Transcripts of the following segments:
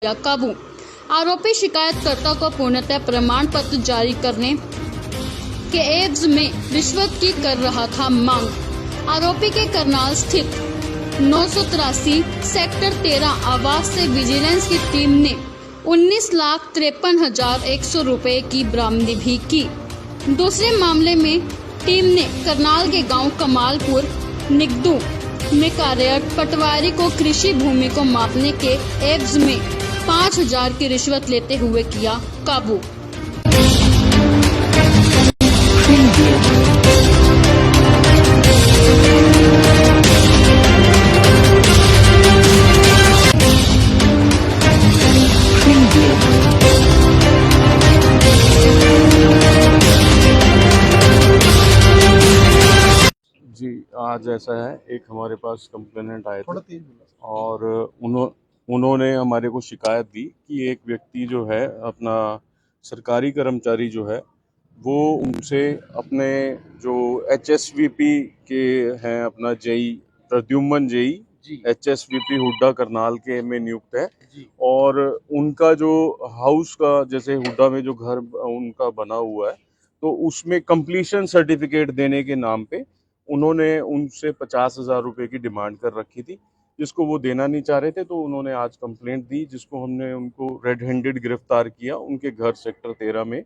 या काबू। आरोपी शिकायतकर्ता को पूर्णतः प्रमाण पत्र जारी करने के एवज में रिश्वत की कर रहा था मांग। आरोपी के करनाल स्थित 983 सेक्टर 13 आवास से विजिलेंस की टीम ने 19,53,100 रुपए की बरामदी भी की। दूसरे मामले में टीम ने करनाल के गांव कमालपुर निगदू में कार्यरत पटवारी को कृषि भूमि को मापने के एवज में 5,000 की रिश्वत लेते हुए किया काबू। जी, आज ऐसा है, एक हमारे पास कंप्लेनेंट आए थे और उन्होंने हमारे को शिकायत दी कि एक व्यक्ति जो है अपना सरकारी कर्मचारी जो है वो उनसे अपने जो HSVP के हैं अपना JE Pradyumn JE HSVP Hooda Karnal के में नियुक्त है और उनका जो हाउस का जैसे हुड्डा में जो घर उनका बना हुआ है तो उसमें कंप्लीशन सर्टिफिकेट देने के नाम पे उन्होंने उनसे 50,000 रुपए की डिमांड कर रखी थी, जिसको वो देना नहीं चाह रहे थे। तो उन्होंने आज कंप्लेंट दी, जिसको हमने उनको रेड हैंडेड गिरफ्तार किया उनके घर सेक्टर 13 में।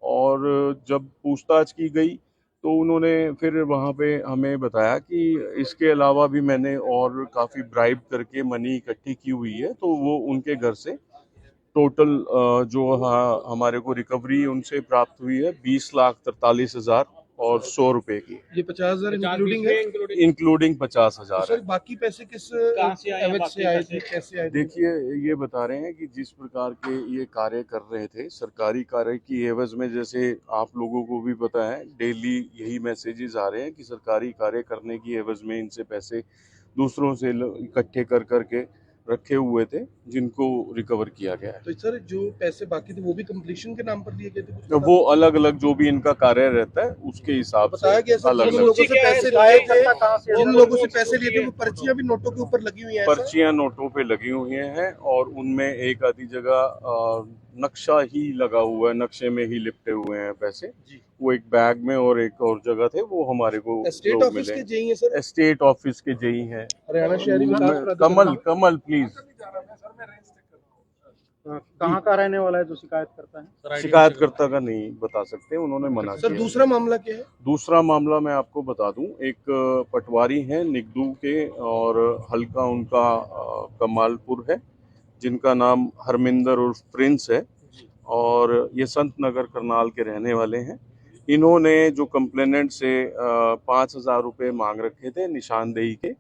और जब पूछताछ की गई तो उन्होंने फिर वहाँ पे हमें बताया कि इसके अलावा भी मैंने और काफ़ी ब्राइब करके मनी इकट्ठी की हुई है। तो वो उनके घर से टोटल जो हमारे को रिकवरी उनसे प्राप्त हुई है 20,43,100 और 100 रुपए की। ये 50,000 इंक्लूडिंग है, इंक्लूडिंग 50,000 सर बाकी पैसे किस एवज से आए थे, कैसे आए थे? देखिए, ये बता रहे हैं कि जिस प्रकार के ये कार्य कर रहे थे सरकारी कार्य की एवज में, जैसे आप लोगों को भी पता है डेली यही मैसेजेस आ रहे हैं कि सरकारी कार्य करने की एवज में इनसे पैसे दूसरों से इकट्ठे कर करके रखे हुए थे, जिनको रिकवर किया गया है। तो सर जो पैसे बाकी थे वो भी कंप्लीशन के नाम पर दिए गए थे? तो वो अलग अलग जो भी इनका कार्य रहता है उसके हिसाब से बताया गया सर, अलग जिन अलग लोगों से पैसे लिए थे, जिन लोगों से पैसे लिए थे वो पर्चियां भी नोटों के ऊपर लगी हुई हैं। पर्चियां नोटों पे लगी हुई हैं और उनमें एक आधी जगह नक्शा ही लगा हुआ है, नक्शे में ही लिपटे हुए हैं पैसे। वो एक बैग में और एक और जगह थे, वो हमारे को स्टेट ऑफिस के जेई हैं सर? स्टेट ऑफिस के जेई हैं हरियाणा शहरी विकास कमल प्लीज। कहाँ का रहने वाला है जो शिकायत करता है? शिकायतकर्ता का नहीं बता सकते, उन्होंने मना किया। सर दूसरा मामला क्या है? दूसरा मामला मैं आपको बता दूं, एक पटवारी हैं निगदू के और हल्का उनका कमालपुर है, जिनका नाम हरमिंदर उर्फ प्रिंस है और ये संत नगर करनाल के रहने वाले हैं। इन्होंने जो कंप्लेनेंट से 5,000 रुपये मांग रखे थे निशानदेही के,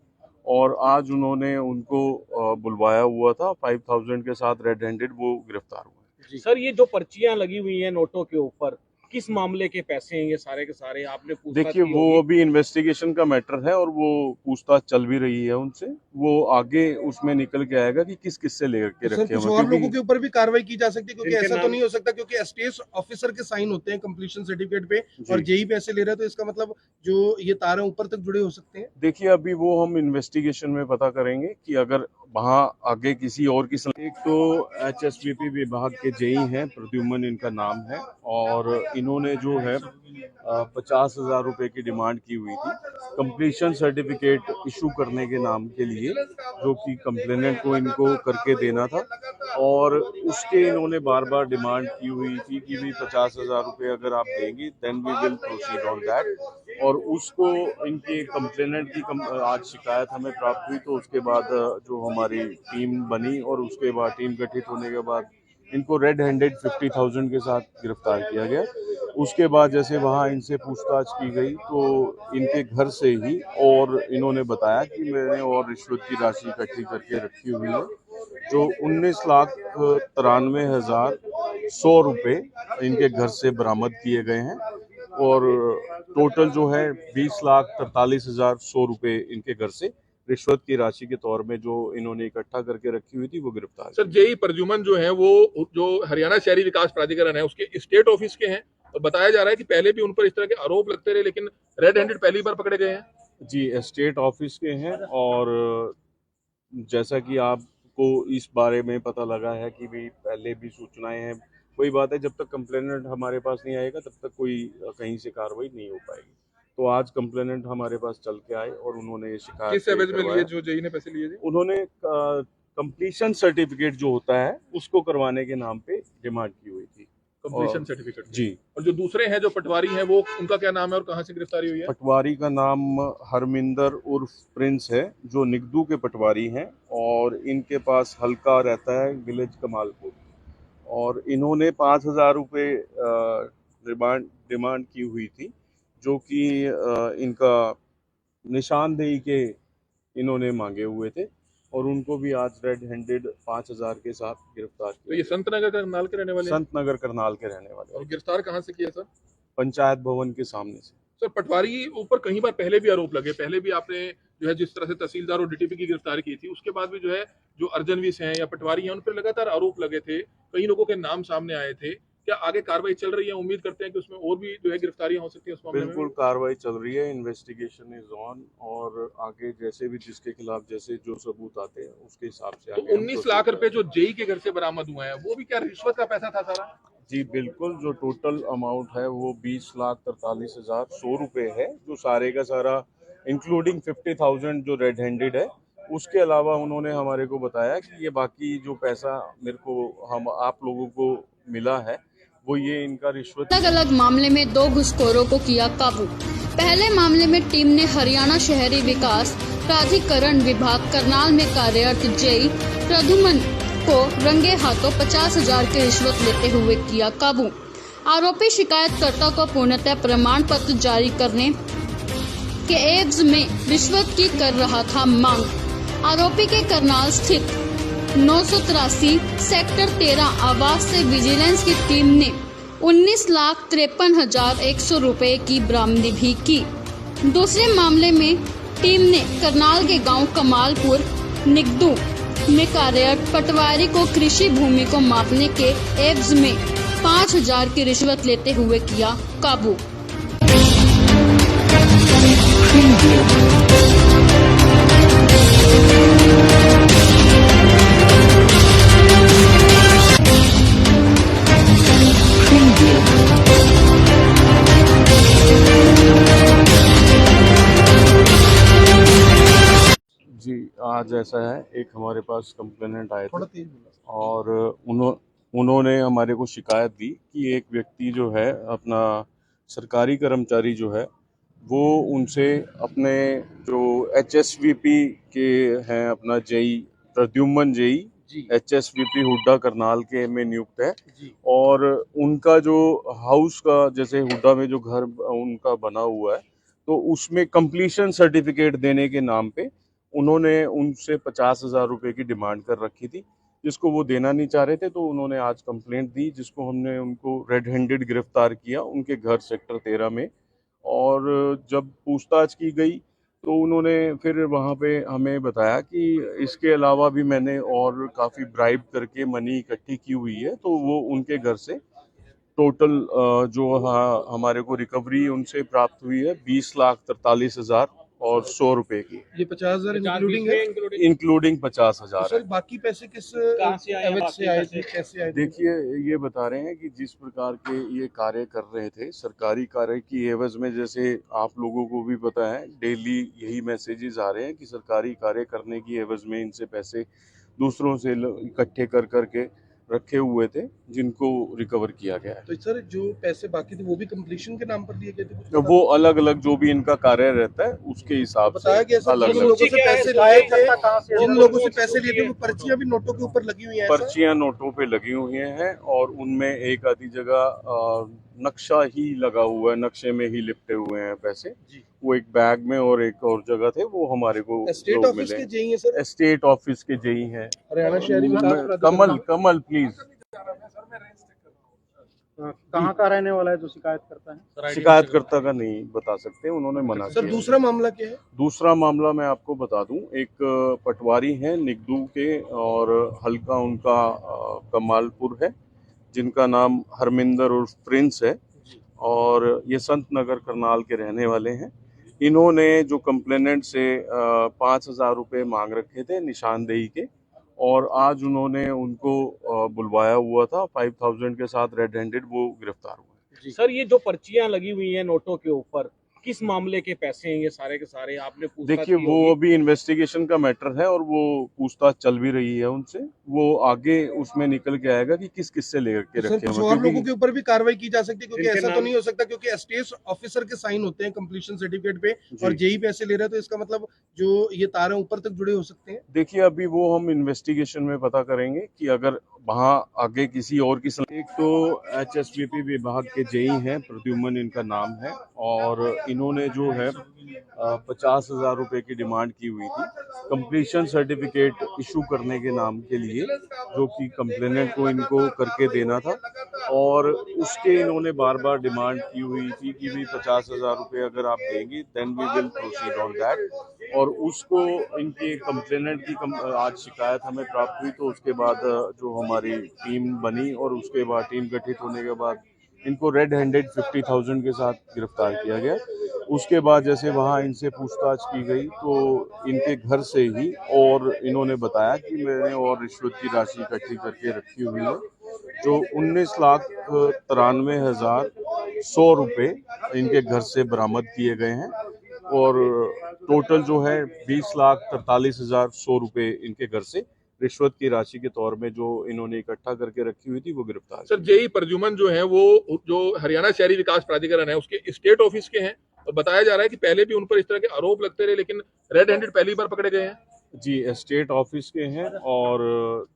और आज उन्होंने उनको बुलवाया हुआ था 5,000 के साथ रेड हैंडेड, वो गिरफ्तार हुए। सर ये जो पर्चियां लगी हुई हैं नोटों के ऊपर, किस मामले के पैसे हैं ये सारे के सारे? आपने पूछताछ देखिए, वो अभी इन्वेस्टिगेशन का मैटर है और वो पूछताछ चल भी रही है उनसे। वो आगे उसमें निकल के आएगा कि किस किस से लेकर के रखे कुछ और लोगों के ऊपर भी कार्रवाई की जा सकती है, क्योंकि ऐसा तो नहीं हो सकता क्योंकि स्टेट ऑफिसर के साइन होते हैं कंप्लीशन सर्टिफिकेट पे और जेई पैसे ले रहे हैं, तो इसका मतलब जो ये तार है ऊपर तक जुड़े हो सकते हैं। देखिए, अभी वो हम इन्वेस्टिगेशन में पता करेंगे कि अगर वहाँ आगे किसी और की एक तो HSVP विभाग के जेई हैं, प्रद्युम्न इनका नाम है, और इन्होंने जो है 50,000 रुपए की डिमांड की हुई थी कंप्लीशन सर्टिफिकेट इशू करने के नाम के लिए, जो कि कंप्लेनेंट को इनको करके देना था। और उसके इन्होंने बार बार डिमांड की हुई थी कि भी 50,000 रुपये अगर आप देंगे then we will proceed on that. और उसको इनकी कंप्लेनेंट की आज शिकायत हमें प्राप्त हुई, तो उसके बाद जो हमारी टीम बनी और उसके बाद टीम गठित होने के बाद इनको रेड हैंडेड 50,000 के साथ गिरफ्तार किया गया। उसके बाद जैसे वहाँ इनसे पूछताछ की गई तो इनके घर से ही, और इन्होंने बताया कि मैंने और रिश्वत की राशि इकट्ठी करके रखी हुई है, जो 19,93,100 रुपये इनके घर से बरामद किए गए हैं और टोटल जो है 20,43,100 रुपये इनके घर से रिश्वत की राशि के तौर में जो इन्होंने इकट्ठा करके रखी हुई थी वो गिरफ्तार। सर जेई प्रद्युम्न जो है वो जो हरियाणा शहरी विकास प्राधिकरण है उसके स्टेट ऑफिस के हैं और बताया जा रहा है कि पहले भी उन पर इस तरह के आरोप लगते रहे, लेकिन रेड हैंडेड पहली बार पकड़े गए हैं। जी, स्टेट ऑफिस के हैं और जैसा कि आप को इस बारे में पता लगा है कि भाई पहले भी सूचनाएं हैं। वही बात है, जब तक कंप्लेनेंट हमारे पास नहीं आएगा तब तक कोई कहीं से कार्रवाई नहीं हो पाएगी। तो आज कंप्लेनेंट हमारे पास चल के आए और उन्होंने शिकायत किस एवज में लिए जो जेई ने पैसे लिए थे? उन्होंने कंप्लीशन सर्टिफिकेट जो होता है उसको करवाने के नाम पे डिमांड की हुई थी। कंप्लीशन सर्टिफिकेट जी। और जो दूसरे हैं जो पटवारी हैं वो उनका क्या नाम है और कहाँ से गिरफ्तारी हुई है? पटवारी का नाम हरमिंदर उर्फ प्रिंस है, जो निगदू के पटवारी हैं और इनके पास हल्का रहता है विलेज कमालपुर। और इन्होंने 5,000 रुपये डिमांड की हुई थी, जो कि इनका निशानदेही के इन्होंने मांगे हुए थे और उनको भी आज रेड हैंडेड 5,000 के साथ गिरफ्तार तो ये किया। संत नगर करनाल के रहने वाले हैं? संत नगर करनाल के रहने वाले और गिरफ्तार कहाँ से किया सर? पंचायत भवन के सामने से। सर पटवारी ऊपर कई बार पहले भी आरोप लगे, पहले भी आपने जो है जिस तरह से तहसीलदार और डीटीपी की गिरफ्तारी की थी उसके बाद भी जो है जो अर्जनवीस हैं या पटवारी हैं उन पर लगातार आरोप लगे थे, कई लोगों के नाम सामने आए थे। क्या आगे कार्रवाई चल रही है? उम्मीद करते हैं कि उसमें और भी जो है गिरफ्तारियां हो सकती है उस मामले में? बिल्कुल कार्रवाई चल रही है, इन्वेस्टिगेशन इज ऑन और आगे जैसे भी जिसके खिलाफ जैसे जो सबूत आते हैं उसके हिसाब से तो 19 लाख रुपए जो जेई के घर से बरामद हुए हैं वो भी क्या रिश्वत का पैसा था सारा? जी बिल्कुल, जो टोटल अमाउंट है वो 20,43,100 रुपये है, जो सारे का सारा इंक्लूडिंग 50,000 जो रेड हैंडेड है। उसके अलावा उन्होंने हमारे को बताया कि ये बाकी जो पैसा मेरे को हम आप लोगों को मिला है वो ये इनका रिश्वत। अलग अलग मामले में 2 घुसखोरों को किया काबू। पहले मामले में टीम ने हरियाणा शहरी विकास प्राधिकरण विभाग करनाल में कार्यरत जेई प्रद्युमन को रंगे हाथों 50,000 की रिश्वत लेते हुए किया काबू। आरोपी शिकायतकर्ता को पूर्णतः प्रमाण पत्र जारी करने के एवज में रिश्वत की कर रहा था मांग। आरोपी के करनाल स्थित 983 सेक्टर 13 आवास से विजिलेंस की टीम ने 19,53,100 रुपए की बरामदी भी की। दूसरे मामले में टीम ने करनाल के गांव कमालपुर निगदू में कार्यरत पटवारी को कृषि भूमि को मापने के एवज में 5,000 की रिश्वत लेते हुए किया काबू। जी, आज ऐसा है, एक हमारे पास कंप्लेनेंट आए थे और उन्होंने हमारे को शिकायत दी कि एक व्यक्ति जो है अपना सरकारी कर्मचारी जो है वो उनसे अपने जो HSVP के हैं अपना JE Pradyumn JE HSVP Hooda Karnal के में नियुक्त है और उनका जो हाउस का जैसे हुड्डा में जो घर उनका बना हुआ है तो उसमें कंप्लीशन सर्टिफिकेट देने के नाम पे उन्होंने उनसे 50,000 रुपये की डिमांड कर रखी थी, जिसको वो देना नहीं चाह रहे थे। तो उन्होंने आज कंप्लेंट दी, जिसको हमने उनको रेड हैंडेड गिरफ्तार किया उनके घर सेक्टर 13 में। और जब पूछताछ की गई तो उन्होंने फिर वहाँ पे हमें बताया कि इसके अलावा भी मैंने और काफ़ी ब्राइब करके मनी इकट्ठी की हुई है। तो वो उनके घर से टोटल जो हमारे को रिकवरी उनसे प्राप्त हुई है 20,43,100 रुपए की। ये 50,000 इंक्लूडिंग है? इंक्लूडिंग 50,000 सर बाकी पैसे किस एवज से आए थे, कैसे आए थे? देखिए, ये बता रहे हैं कि जिस प्रकार के ये कार्य कर रहे थे सरकारी कार्य की एवज में, जैसे आप लोगों को भी पता है डेली यही मैसेजेस आ रहे हैं कि सरकारी कार्य करने की एवज में इनसे पैसे दूसरों से इकट्ठे कर करके रखे हुए थे, जिनको रिकवर किया गया है। तो सर जो पैसे बाकी थे वो भी कंप्लीशन के नाम पर लिए गए थे? तो वो अलग अलग जो भी इनका कार्य रहता है उसके हिसाब से बताया गया सर, अलग जिन लोगों अलग से पैसे लिए थे, जिन लोगों से पैसे लिए थे वो पर्चियां भी नोटों के ऊपर लगी हुई हैं? पर्चियां नोटों पे लगी हुई हैं और उनमें एक आधी जगह नक्शा ही लगा हुआ है, नक्शे में ही लिपटे हुए हैं पैसे। वो एक बैग में और एक और जगह थे, वो हमारे को स्टेट ऑफिस के जेई हैं सर? स्टेट ऑफिस के जेई हैं हरियाणा शहरी विकास कमल प्लीज। कहाँ का रहने वाला है जो शिकायत करता है? शिकायतकर्ता का नहीं बता सकते, उन्होंने मना सर किया। दूसरा मामला क्या है? दूसरा मामला मैं आपको बता दूं, एक पटवारी हैं निगदू के और हल्का उनका कमालपुर है, जिनका नाम हरमिंदर उर्फ प्रिंस है और ये संत नगर करनाल के रहने वाले हैं। इन्होंने जो कंप्लेनेंट से 5,000 रुपये मांग रखे थे निशानदेही के और आज उन्होंने उनको बुलवाया हुआ था 5000 के साथ रेड हैंडेड, वो गिरफ्तार हुए। सर ये जो पर्चियां लगी हुई हैं नोटों के ऊपर, किस मामले के पैसे हैं ये सारे के सारे? आपने पूछताछ देखिए की वो होगी? अभी इन्वेस्टिगेशन का मैटर है और वो पूछताछ चल भी रही है उनसे, वो आगे उसमें निकल के आएगा कि किस किस से लेकर के सर रखे कुछ हुए और हैं। लोगों के ऊपर भी कार्रवाई की जा सकती है क्योंकि जिनके ऐसा तो नाम- नहीं हो सकता क्योंकि एसटीएस ऑफिसर के साइन होते हैं कंप्लीशन सर्टिफिकेट पे जी। और जेई पैसे ले रहे हैं तो इसका मतलब जो ये तार है ऊपर तक जुड़े हो सकते हैं। देखिए अभी वो हम इन्वेस्टिगेशन में पता करेंगे कि अगर वहाँ आगे किसी और की एक तो एचएसवीपी विभाग के जेई हैं, प्रद्युमन इनका नाम है, और इन्होंने जो है 50,000 रुपए की डिमांड की हुई थी कंप्लीशन सर्टिफिकेट इशू करने के नाम के लिए, जो कि कंप्लेनेंट को इनको करके देना था, और उसके इन्होंने बार बार डिमांड की हुई थी कि भी 50,000 रुपये अगर आप देंगे then we will proceed on that. और उसको इनके कंप्लेनेंट की आज शिकायत हमें प्राप्त हुई, तो उसके बाद जो हमारी टीम बनी और उसके बाद टीम गठित होने के बाद इनको रेड हैंडेड 50,000 के साथ गिरफ्तार किया गया। उसके बाद जैसे वहाँ इनसे पूछताछ की गई तो इनके घर से ही और इन्होंने बताया कि मैंने और रिश्वत की राशि इकट्ठी करके रखी हुई है, जो 19,93,100 रुपये इनके घर से बरामद किए गए हैं, और टोटल जो है 20,43,100 रुपये इनके घर से रिश्वत की राशि के तौर में जो इन्होंने इकट्ठा करके रखी हुई थी वो गिरफ्तार। सर जेई प्रद्युमन जो है वो जो हरियाणा शहरी विकास प्राधिकरण है उसके स्टेट ऑफिस के हैं, और बताया जा रहा है कि पहले भी उन पर इस तरह के आरोप लगते रहे लेकिन रेड हैंडेड पहली बार पकड़े गए हैं। जी स्टेट ऑफिस के हैं, और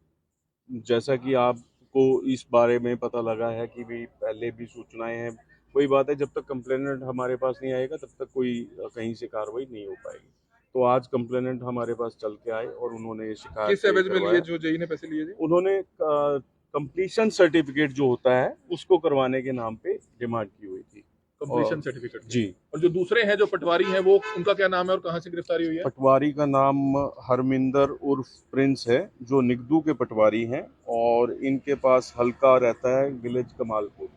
जैसा कि आपको इस बारे में पता लगा है कि भी पहले भी सूचनाएं हैं, वही बात है, जब तक कंप्लेनेंट हमारे पास नहीं आएगा तब तक कोई कहीं से कार्रवाई नहीं हो पाएगी। तो आज कंप्लेनेंट हमारे पास चल के आए और उन्होंने शिकायत किस एवज में करवाया। लिए जो जेई ने पैसे लिए थे? उन्होंने कंप्लीशन सर्टिफिकेट जो होता है उसको करवाने के नाम पे डिमांड की हुई थी। कंप्लीशन सर्टिफिकेट जी। और जो दूसरे हैं जो पटवारी हैं वो उनका क्या नाम है और कहाँ से गिरफ्तारी हुई है? पटवारी का नाम हरमिंदर उर्फ प्रिंस है, जो निगदू के पटवारी हैं, और इनके पास हल्का रहता है विलेज कमालपुर,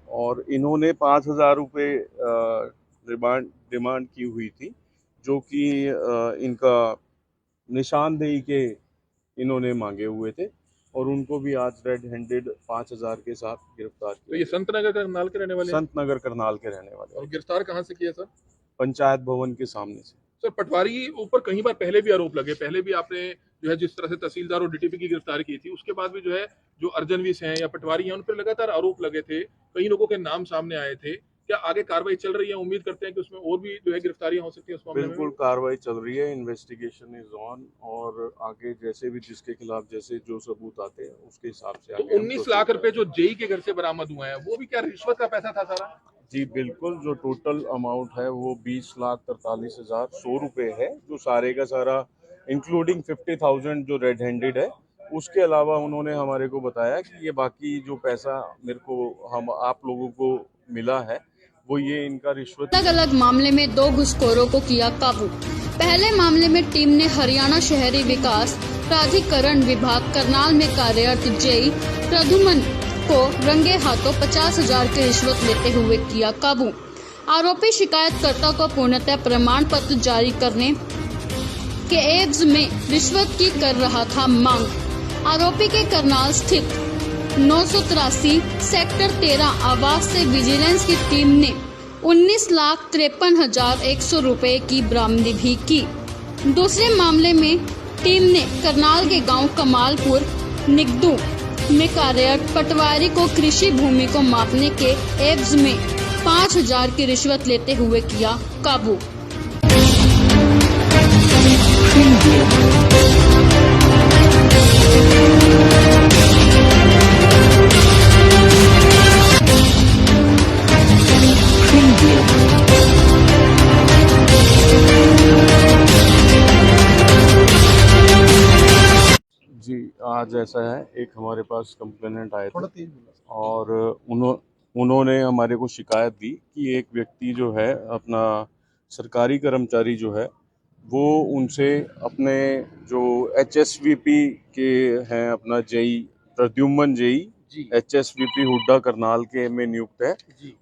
और इन्होंने 5,000 रुपये डिमांड की हुई थी, जो कि इनका निशानदेही के इन्होंने मांगे हुए थे, और उनको भी आज रेड हैंडेड 5,000 के साथ गिरफ्तार तो ये किया। संत नगर करनाल के रहने वाले हैं? संत नगर करनाल के रहने वाले, और गिरफ्तार कहाँ से किया सर? पंचायत भवन के सामने से। सर पटवारी ऊपर कई बार पहले भी आरोप लगे, पहले भी आपने जो है जिस तरह से तहसीलदार और डीटीपी की गिरफ्तारी की थी उसके बाद भी जो है जो अर्जनवीस हैं या पटवारी हैं उन पर लगातार आरोप लगे थे, कई लोगों के नाम सामने आए थे। क्या आगे कार्रवाई चल रही है? उम्मीद करते हैं कि उसमें और भी जो है गिरफ्तारियां हो सकती है उस मामले में? बिल्कुल कार्रवाई चल रही है, इन्वेस्टिगेशन इज ऑन, और आगे जैसे भी जिसके खिलाफ जैसे जो सबूत आते हैं उसके हिसाब से तो आगे हम 19 proceed लाख रुपए करेंगे। जो जेई के घर से बरामद हुए हैं वो भी क्या रिश्वत का पैसा था सारा? जी बिल्कुल, जो टोटल अमाउंट है वो 20,43,100 रुपये है, जो सारे का सारा इंक्लूडिंग 50,000 जो रेड हैंडेड है, उसके अलावा उन्होंने हमारे को बताया कि ये बाकी जो पैसा मेरे को हम आप लोगों को मिला है वो ये इनका रिश्वत। अलग अलग मामले में 2 घुसखोरों को किया काबू। पहले मामले में टीम ने हरियाणा शहरी विकास प्राधिकरण विभाग करनाल में कार्यरत जेई प्रद्युमन को रंगे हाथों 50,000 की रिश्वत लेते हुए किया काबू। आरोपी शिकायतकर्ता को पूर्णतः प्रमाण पत्र जारी करने के एवज में रिश्वत की कर रहा था मांग। आरोपी के करनाल स्थित 983 सेक्टर 13 आवास से विजिलेंस की टीम ने 19,53,100 रुपए की बरामदी भी की। दूसरे मामले में टीम ने करनाल के गांव कमालपुर निगदू में कार्यरत पटवारी को कृषि भूमि को मापने के एवज में 5,000 की रिश्वत लेते हुए किया काबू। जी आज ऐसा है, एक हमारे पास कंप्लेनेंट आए थे तेज बोला। और उन्होंने हमारे को शिकायत दी कि एक व्यक्ति जो है अपना सरकारी कर्मचारी जो है वो उनसे अपने जो एचएसवीपी के हैं अपना JE Pradyumn JE HSVP Hooda Karnal के में नियुक्त है,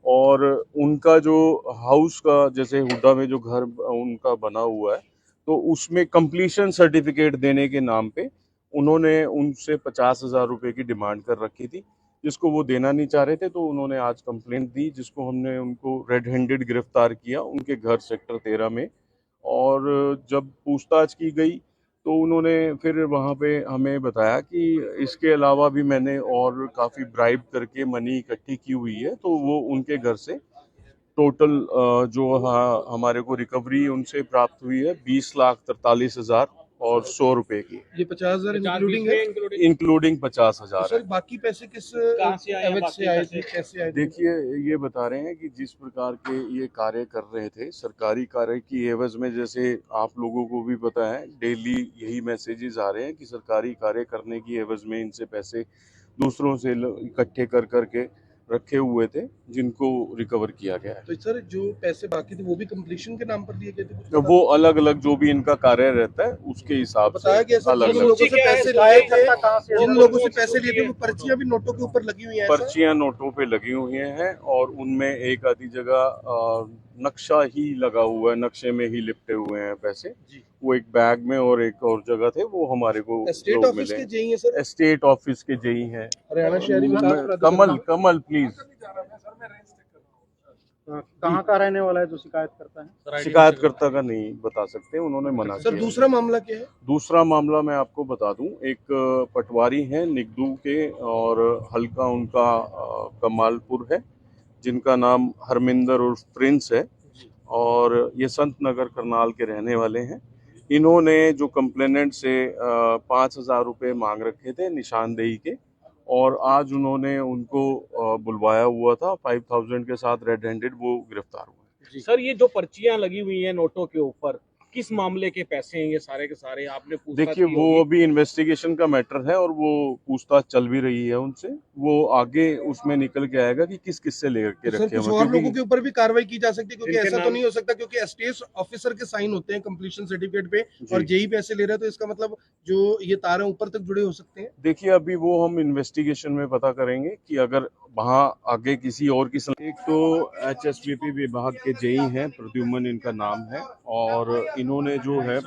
और उनका जो हाउस का जैसे हुड्डा में जो घर उनका बना हुआ है तो उसमें कंप्लीशन सर्टिफिकेट देने के नाम पे उन्होंने उनसे 50,000 रुपए की डिमांड कर रखी थी, जिसको वो देना नहीं चाह रहे थे। तो उन्होंने आज कंप्लेंट दी, जिसको हमने उनको रेड हैंडेड गिरफ्तार किया उनके घर सेक्टर 13 में। और जब पूछताछ की गई तो उन्होंने फिर वहाँ पे हमें बताया कि इसके अलावा भी मैंने और काफ़ी ब्राइब करके मनी इकट्ठी की हुई है। तो वो उनके घर से टोटल जो हमारे को रिकवरी उनसे प्राप्त हुई है 20,43,000 और 100 रुपए की, ये 50,000 इंक्लूडिंग है, इंक्लूडिंग 50,000 सर है। बाकी पैसे किस कहाँ से आए हैं एवज बाकी से आए पैसे? थे, कैसे आए थे? देखिए, ये बता रहे हैं कि जिस प्रकार के ये कार्य कर रहे थे, सरकारी कार्य की एवज में, जैसे आप लोगों को भी पता है डेली यही मैसेजेस आ रहे हैं कि सरकारी कार्य करने की एवज में इनसे पैसे दूसरों से इकट्ठे कर करके रखे हुए थे, जिनको रिकवर किया गया है। तो सर जो पैसे बाकी थे वो भी कंप्लीशन के नाम पर लिए गए थे कुछ तो वो अलग अलग जो भी इनका कार्य रहता है उसके हिसाब से बताया गया सर अलग जिन अलग लोगों से पैसे लिए थे, जिन लोगों से पैसे लिए थे वो पर्चियां भी नोटों के ऊपर लगी हुई हैं ऐसा? पर्चियां नोटों पे लगी हुई हैं और उनमें एक आधी जगह नक्शा ही लगा हुआ है, नक्शे में ही लिपटे हुए हैं पैसे। वो एक बैग में और एक और जगह थे, वो हमारे को स्टेट लोग ऑफिस मिले। के जेई हैं सर, स्टेट ऑफिस के जेई हैं। हरियाणा शहरी विकास प्राधिकरण। कमल कमल प्लीज। कहाँ का रहने वाला है जो शिकायत करता है? शिकायतकर्ता का नहीं बता सकते, उन्होंने मना सर किया। दूसरा मामला क्या है? दूसरा मामला मैं आपको बता दूं, एक पटवारी हैं निगदू के और हल्का उनका कमालपुर है, जिनका नाम हरमिंदर उर्फ प्रिंस है और ये संत नगर करनाल के रहने वाले हैं। इन्होंने जो कंप्लेनेंट से 5,000 रुपये मांग रखे थे निशानदेही के, और आज उन्होंने उनको बुलवाया हुआ था 5,000 के साथ रेड हैंडेड, वो गिरफ्तार हुए। सर ये जो पर्चियां लगी हुई हैं नोटों के ऊपर, किस मामले के पैसे हैं ये सारे के सारे? आपने पूछताछ देखिए, की वो होगी। अभी इन्वेस्टिगेशन का मैटर है और वो पूछताछ चल भी रही है उनसे। वो आगे उसमें निकल के आएगा कि किस किस से लेकर के तो सर रखे कुछ हुए और हैं, लोगों क्योंकि के ऊपर भी कार्रवाई की जा सकती है क्योंकि इनके ऐसा तो नाम- नहीं हो सकता क्योंकि एसटीएस ऑफिसर के साइन होते हैं कंप्लीशन सर्टिफिकेट पे जी। और जेई पैसे ले रहा है, तो इसका मतलब जो ये तार है ऊपर तक जुड़े हो सकते हैं। देखिए, अभी वो हम इन्वेस्टिगेशन में पता करेंगे कि अगर वहाँ आगे किसी और की एक तो HSBP विभाग के जेई हैं, प्रद्युमन इनका नाम है, और इन्होंने जो है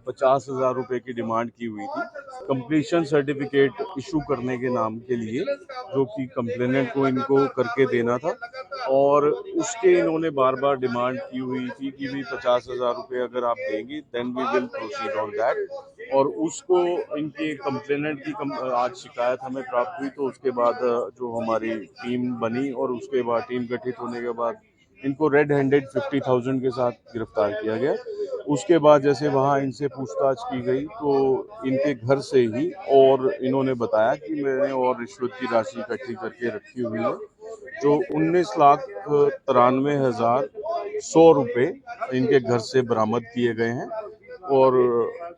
50,000 रुपए की डिमांड की हुई थी कंप्लीशन सर्टिफिकेट इशू करने के नाम के लिए, जो कि कंप्लेनेंट को इनको करके देना था। और उसके इन्होंने बार बार डिमांड की हुई थी कि भी 50,000 रुपये अगर आप देंगे then we will proceed on that. और उसको इनके कंप्लेनेंट की आज शिकायत हमें प्राप्त हुई, तो उसके बाद जो हमारी टीम बनी और उसके बाद टीम गठित होने के बाद इनको रेड हैंडेड 50,000 के साथ गिरफ्तार किया गया। उसके बाद जैसे वहाँ इनसे पूछताछ की गई तो इनके घर से ही और इन्होंने बताया कि मैंने और रिश्वत की राशि इकट्ठी करके रखी हुई है, जो 19,93,100 रुपये इनके घर से बरामद किए गए हैं और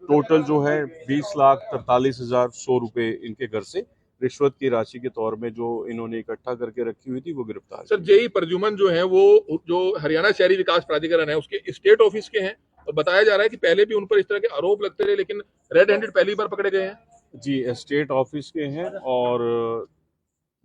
टोटल जो है 20,43,100 रुपये इनके घर से रिश्वत की राशि के तौर में जो इन्होंने इकट्ठा करके रखी हुई थी वो गिरफ्तार। सर जेई प्रद्युमन जो है वो जो हरियाणा शहरी विकास प्राधिकरण है उसके स्टेट ऑफिस के हैं और बताया जा रहा है कि पहले भी उन पर इस तरह के आरोप लगते रहे, लेकिन रेड हैंडेड पहली बार पकड़े गए हैं। जी, स्टेट ऑफिस के हैं और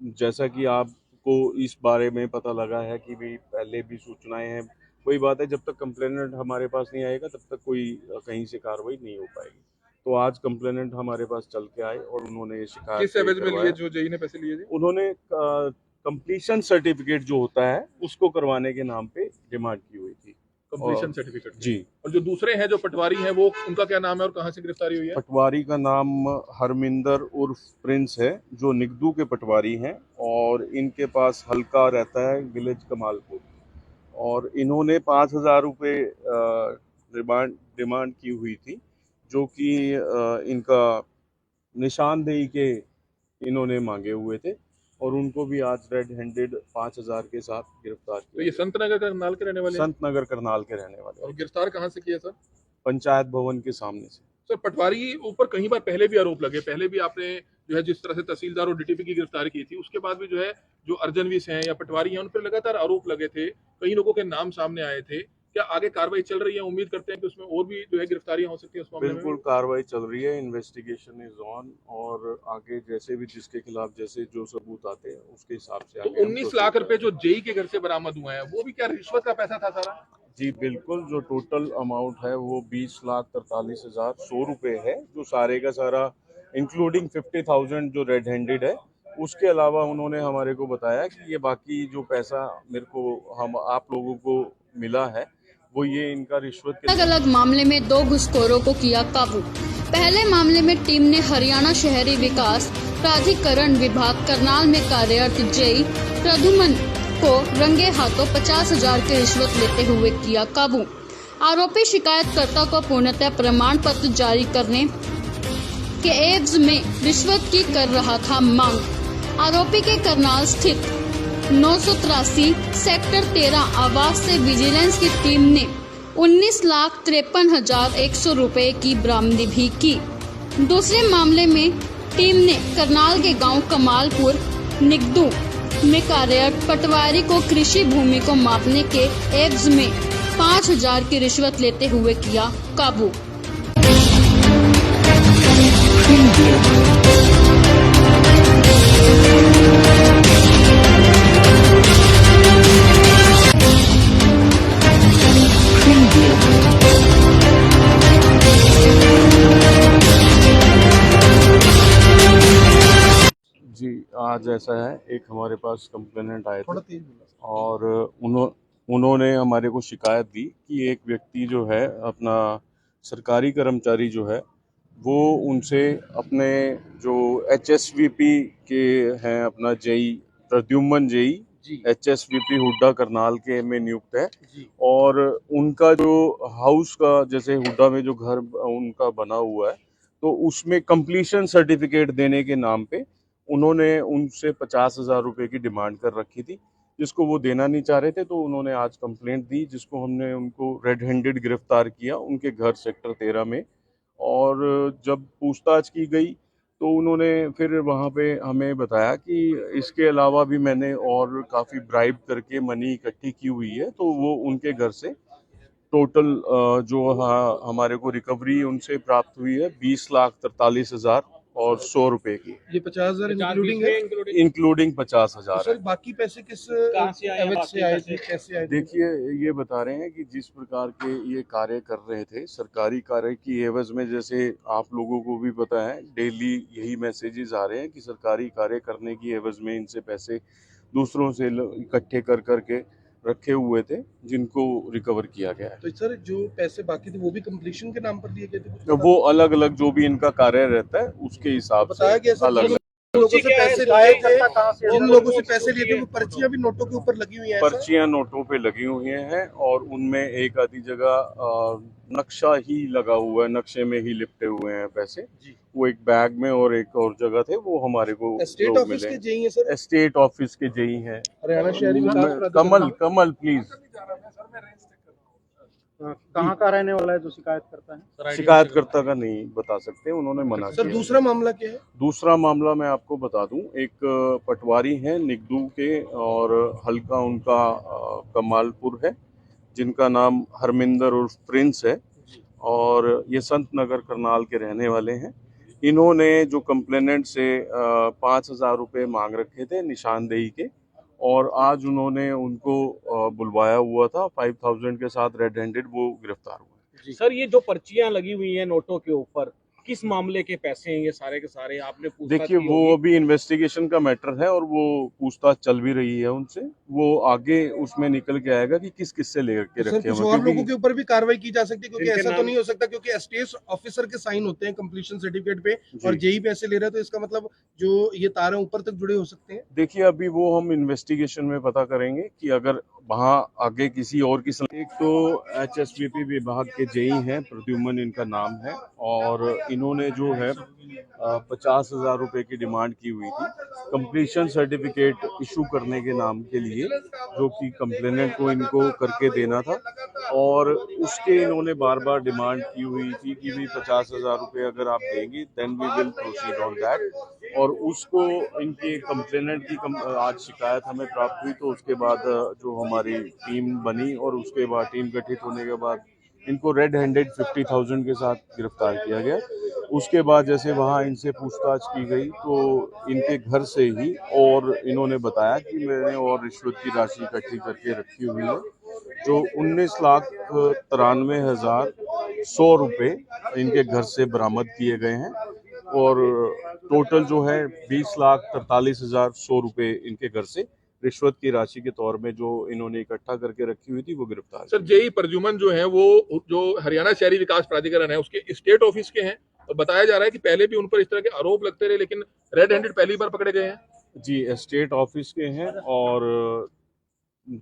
जैसा कि आपको इस बारे में पता लगा है कि भी पहले भी सूचनाएं हैं, कोई बात है, जब तक कंप्लेनेंट हमारे पास नहीं आएगा तब तक कोई कहीं से कार्रवाई नहीं हो पाएगी। तो आज कंप्लेनेंट हमारे पास चल के आए और उन्होंने शिकायत किस एवज में लिए जो जेई ने पैसे लिए थे? उन्होंने कंप्लीशन सर्टिफिकेट जो होता है उसको करवाने के नाम पे डिमांड की हुई थी। कंप्लीशन सर्टिफिकेट जी। और जो दूसरे हैं जो पटवारी हैं वो उनका क्या नाम है और कहाँ से गिरफ्तारी हुई है? पटवारी का नाम हरमिंदर उर्फ प्रिंस है, जो निगदू के पटवारी हैं और इनके पास हल्का रहता है विलेज कमालपुर, और इन्होंने 5,000 रुपये डिमांड की हुई थी, जो कि इनका निशानदेही के इन्होंने मांगे हुए थे और उनको भी आज रेड हैंडेड 5,000 के साथ गिरफ्तार तो ये किया। संत नगर करनाल के रहने वाले हैं? संत नगर करनाल के रहने वाले, और गिरफ्तार कहाँ से किया सर? पंचायत भवन के सामने से। सर पटवारी ऊपर कई बार पहले भी आरोप लगे, पहले भी आपने जो है जिस तरह से तहसीलदार और डीटीपी की गिरफ्तारी की थी उसके बाद भी जो है जो अर्जनवीस हैं या पटवारी हैं उन पर लगातार आरोप लगे थे, कई लोगों के नाम सामने आए थे। क्या आगे कार्रवाई चल रही है? उम्मीद करते हैं कि उसमें और भी जो है गिरफ्तारियां हो सकती है उस मामले में? बिल्कुल कार्रवाई चल रही है, इन्वेस्टिगेशन इज ऑन, और आगे जैसे भी जिसके खिलाफ जैसे जो सबूत आते हैं उसके हिसाब से तो आगे हम 19 proceed लाख रुपए करेंगे। जो जेई के घर से बरामद हुए हैं वो भी क्या रिश्वत का पैसा था सारा? जी बिल्कुल, जो टोटल अमाउंट है वो 20,43,100 रुपये है, जो सारे का सारा इंक्लूडिंग 50,000 जो रेड हैंडेड है। उसके अलावा उन्होंने हमारे को बताया कि ये बाकी जो पैसा मेरे को हम आप लोगों को मिला है वो ये इनका रिश्वत के अलग अलग मामले में 2 घुसखोरों को किया काबू। पहले मामले में टीम ने हरियाणा शहरी विकास प्राधिकरण विभाग करनाल में कार्यरत जेई प्रद्युमन को रंगे हाथों 50,000 की रिश्वत लेते हुए किया काबू। आरोपी शिकायतकर्ता को पूर्णतः प्रमाण पत्र जारी करने के एवज में रिश्वत की कर रहा था मांग। आरोपी के करनाल स्थित 983 सेक्टर 13 आवास से विजिलेंस की टीम ने 19,53,100 रुपए की बरामदी भी की। दूसरे मामले में टीम ने करनाल के गांव कमालपुर निगदू में कार्यरत पटवारी को कृषि भूमि को मापने के एवज में 5,000 की रिश्वत लेते हुए किया काबू। जी, आज ऐसा है, एक हमारे पास कंप्लेनेंट आए थे और उन्होंने हमारे को शिकायत दी कि एक व्यक्ति जो है अपना सरकारी कर्मचारी जो है वो उनसे अपने जो HSVP के हैं अपना JE Pradyumn JE HSVP Hooda Karnal के में नियुक्त है और उनका जो हाउस का जैसे हुड्डा में जो घर उनका बना हुआ है तो उसमें कंप्लीशन सर्टिफिकेट देने के नाम पे उन्होंने उनसे 50,000 रुपए की डिमांड कर रखी थी, जिसको वो देना नहीं चाह रहे थे। तो उन्होंने आज कंप्लेंट दी, जिसको हमने उनको रेड हैंडेड गिरफ्तार किया उनके घर सेक्टर 13 में। और जब पूछताछ की गई तो उन्होंने फिर वहाँ पे हमें बताया कि इसके अलावा भी मैंने और काफ़ी ब्राइब करके मनी इकट्ठी की हुई है। तो वो उनके घर से टोटल जो हमारे को रिकवरी उनसे प्राप्त हुई है 20,43,100 और 100 रुपए की। ये 50,000 इंक्लूडिंग है, इंक्लूडिंग 50,000 सर बाकी पैसे किस एवज से आए थे, कैसे आए थे? देखिए, ये बता रहे हैं कि जिस प्रकार के ये कार्य कर रहे थे सरकारी कार्य की एवज में, जैसे आप लोगों को भी पता है डेली यही मैसेजेस आ रहे हैं कि सरकारी कार्य करने की एवज में इनसे पैसे दूसरों से इकट्ठे कर करके रखे हुए थे, जिनको रिकवर किया गया है। तो सर जो पैसे बाकी थे वो भी कंप्लीशन के नाम पर दिए गए थे? तो वो अलग अलग जो भी इनका कार्य रहता है उसके हिसाब बताया गया से सर, अलग अलग लोगों से पैसे लिए थे, जिन लोगों से पैसे लिए थे वो पर्चियां भी नोटों के ऊपर लगी हुई हैं। पर्चियां नोटों पे लगी हुई हैं और उनमें एक आधी जगह नक्शा ही लगा हुआ है, नक्शे में ही लिपटे हुए हैं पैसे। वो एक बैग में और एक और जगह थे, वो हमारे को स्टेट ऑफिस के जेई हैं सर? स्टेट ऑफिस के जेई हैं हरियाणा शहरी विकास कमल प्लीज। कहाँ का रहने वाला है जो शिकायत करता है? शिकायतकर्ता का नहीं बता सकते, उन्होंने मना सर किया। दूसरा मामला क्या है? दूसरा मामला मैं आपको बता दूं, एक पटवारी है निगदू के और हल्का उनका कमालपुर है, जिनका नाम हरमिंदर उर्फ प्रिंस है और ये संत नगर करनाल के रहने वाले हैं। इन्होंने जो कंप्लेनेंट से 5,000 रुपये मांग रखे थे निशानदेही के, और आज उन्होंने उनको बुलवाया हुआ था 5,000 के साथ रेड हैंडेड, वो गिरफ्तार हुए। सर ये जो पर्चियां लगी हुई हैं नोटों के ऊपर, किस मामले के पैसे हैं ये सारे के सारे? आपने पूछताछ देखिए, की वो होगी? अभी इन्वेस्टिगेशन का मैटर है और वो पूछताछ चल भी रही है उनसे। वो आगे उसमें निकल के आएगा कि किस किस से लेकर सर रखे कुछ हुए और हैं, लोगों के ऊपर भी कार्रवाई की जा सकती है, क्योंकि इनके ऐसा तो नाम- नहीं हो सकता क्योंकि एसटीएस ऑफिसर के साइन होते हैं कंप्लीशन सर्टिफिकेट पे जी। और जेई पैसे ले रहे हैं, तो इसका मतलब जो ये तार हैं ऊपर तक जुड़े हो सकते हैं। देखिए, अभी वो हम इन्वेस्टिगेशन में पता करेंगे कि अगर वहाँ आगे किसी और की एक तो HSVP विभाग के जेई हैं, प्रद्युमन इनका नाम है, और इन्होंने जो है 50,000 रुपए की डिमांड की हुई थी कंप्लीशन सर्टिफिकेट इशू करने के नाम के लिए, जो कि कंप्लेनेंट को इनको करके देना था। और उसके इन्होंने बार बार डिमांड की हुई थी कि भी 50,000 रुपये अगर आप देंगे then we will proceed on that. और उसको इनके कंप्लेनेंट की आज शिकायत हमें प्राप्त हुई, तो उसके बाद जो हमारी टीम बनी और उसके बाद टीम गठित होने के बाद इनको रेड हैंडेड 50,000 के साथ गिरफ्तार किया गया। उसके बाद जैसे वहाँ इनसे पूछताछ की गई तो इनके घर से ही और इन्होंने बताया कि मैंने और रिश्वत की राशि इकट्ठी करके रखी हुई है, जो 19,93,100 रुपये इनके घर से बरामद किए गए हैं। और टोटल जो है 20,43,100 रुपए इनके घर से रिश्वत की राशि के तौर में जो इन्होंने इकट्ठा करके रखी हुई थी वो गिरफ्तार सर जेई प्रद्युमन जो है वो जो हरियाणा शहरी विकास प्राधिकरण है उसके स्टेट ऑफिस के हैं और बताया जा रहा है कि पहले भी उन पर इस तरह के आरोप लगते रहे लेकिन रेड हैंडेड पहली बार पकड़े गए हैं। जी स्टेट ऑफिस के हैं और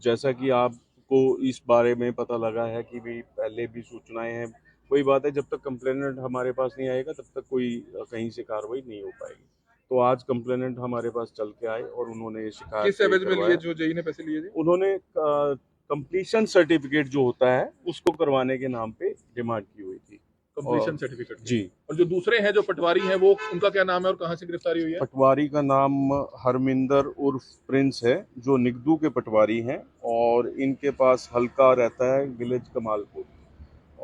जैसा कि आपको इस बारे में पता लगा है कि भी पहले भी सूचनाएं हैं, वही बात है, जब तक कंप्लेनेंट हमारे पास नहीं आएगा तब तक कोई कहीं से कार्रवाई नहीं हो पाएगी। तो आज कंप्लेनेंट हमारे पास चल के आए और उन्होंने शिकायत किस एवज में लिए जो जेई ने पैसे लिए थे? उन्होंने कंप्लीशन सर्टिफिकेट जो होता है उसको करवाने के नाम पे डिमांड की हुई थी। कंप्लीशन सर्टिफिकेट जी। और जो दूसरे हैं जो पटवारी हैं वो उनका क्या नाम है और कहाँ से गिरफ्तारी हुई है? पटवारी का नाम हरमिंदर उर्फ प्रिंस है जो निगदू के पटवारी हैं और इनके पास हल्का रहता है विलेज कमालपुर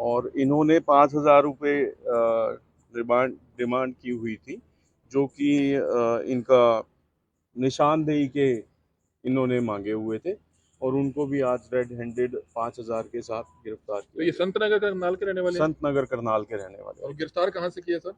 और इन्होंने 5,000 रुपये डिमांड की हुई थी जो कि इनका निशानदेही के इन्होंने मांगे हुए थे और उनको भी आज रेड हैंडेड 5,000 के साथ गिरफ्तार तो ये किया। संत नगर करनाल के रहने वाले हैं? संत नगर करनाल के रहने वाले और गिरफ्तार कहाँ से किया सर?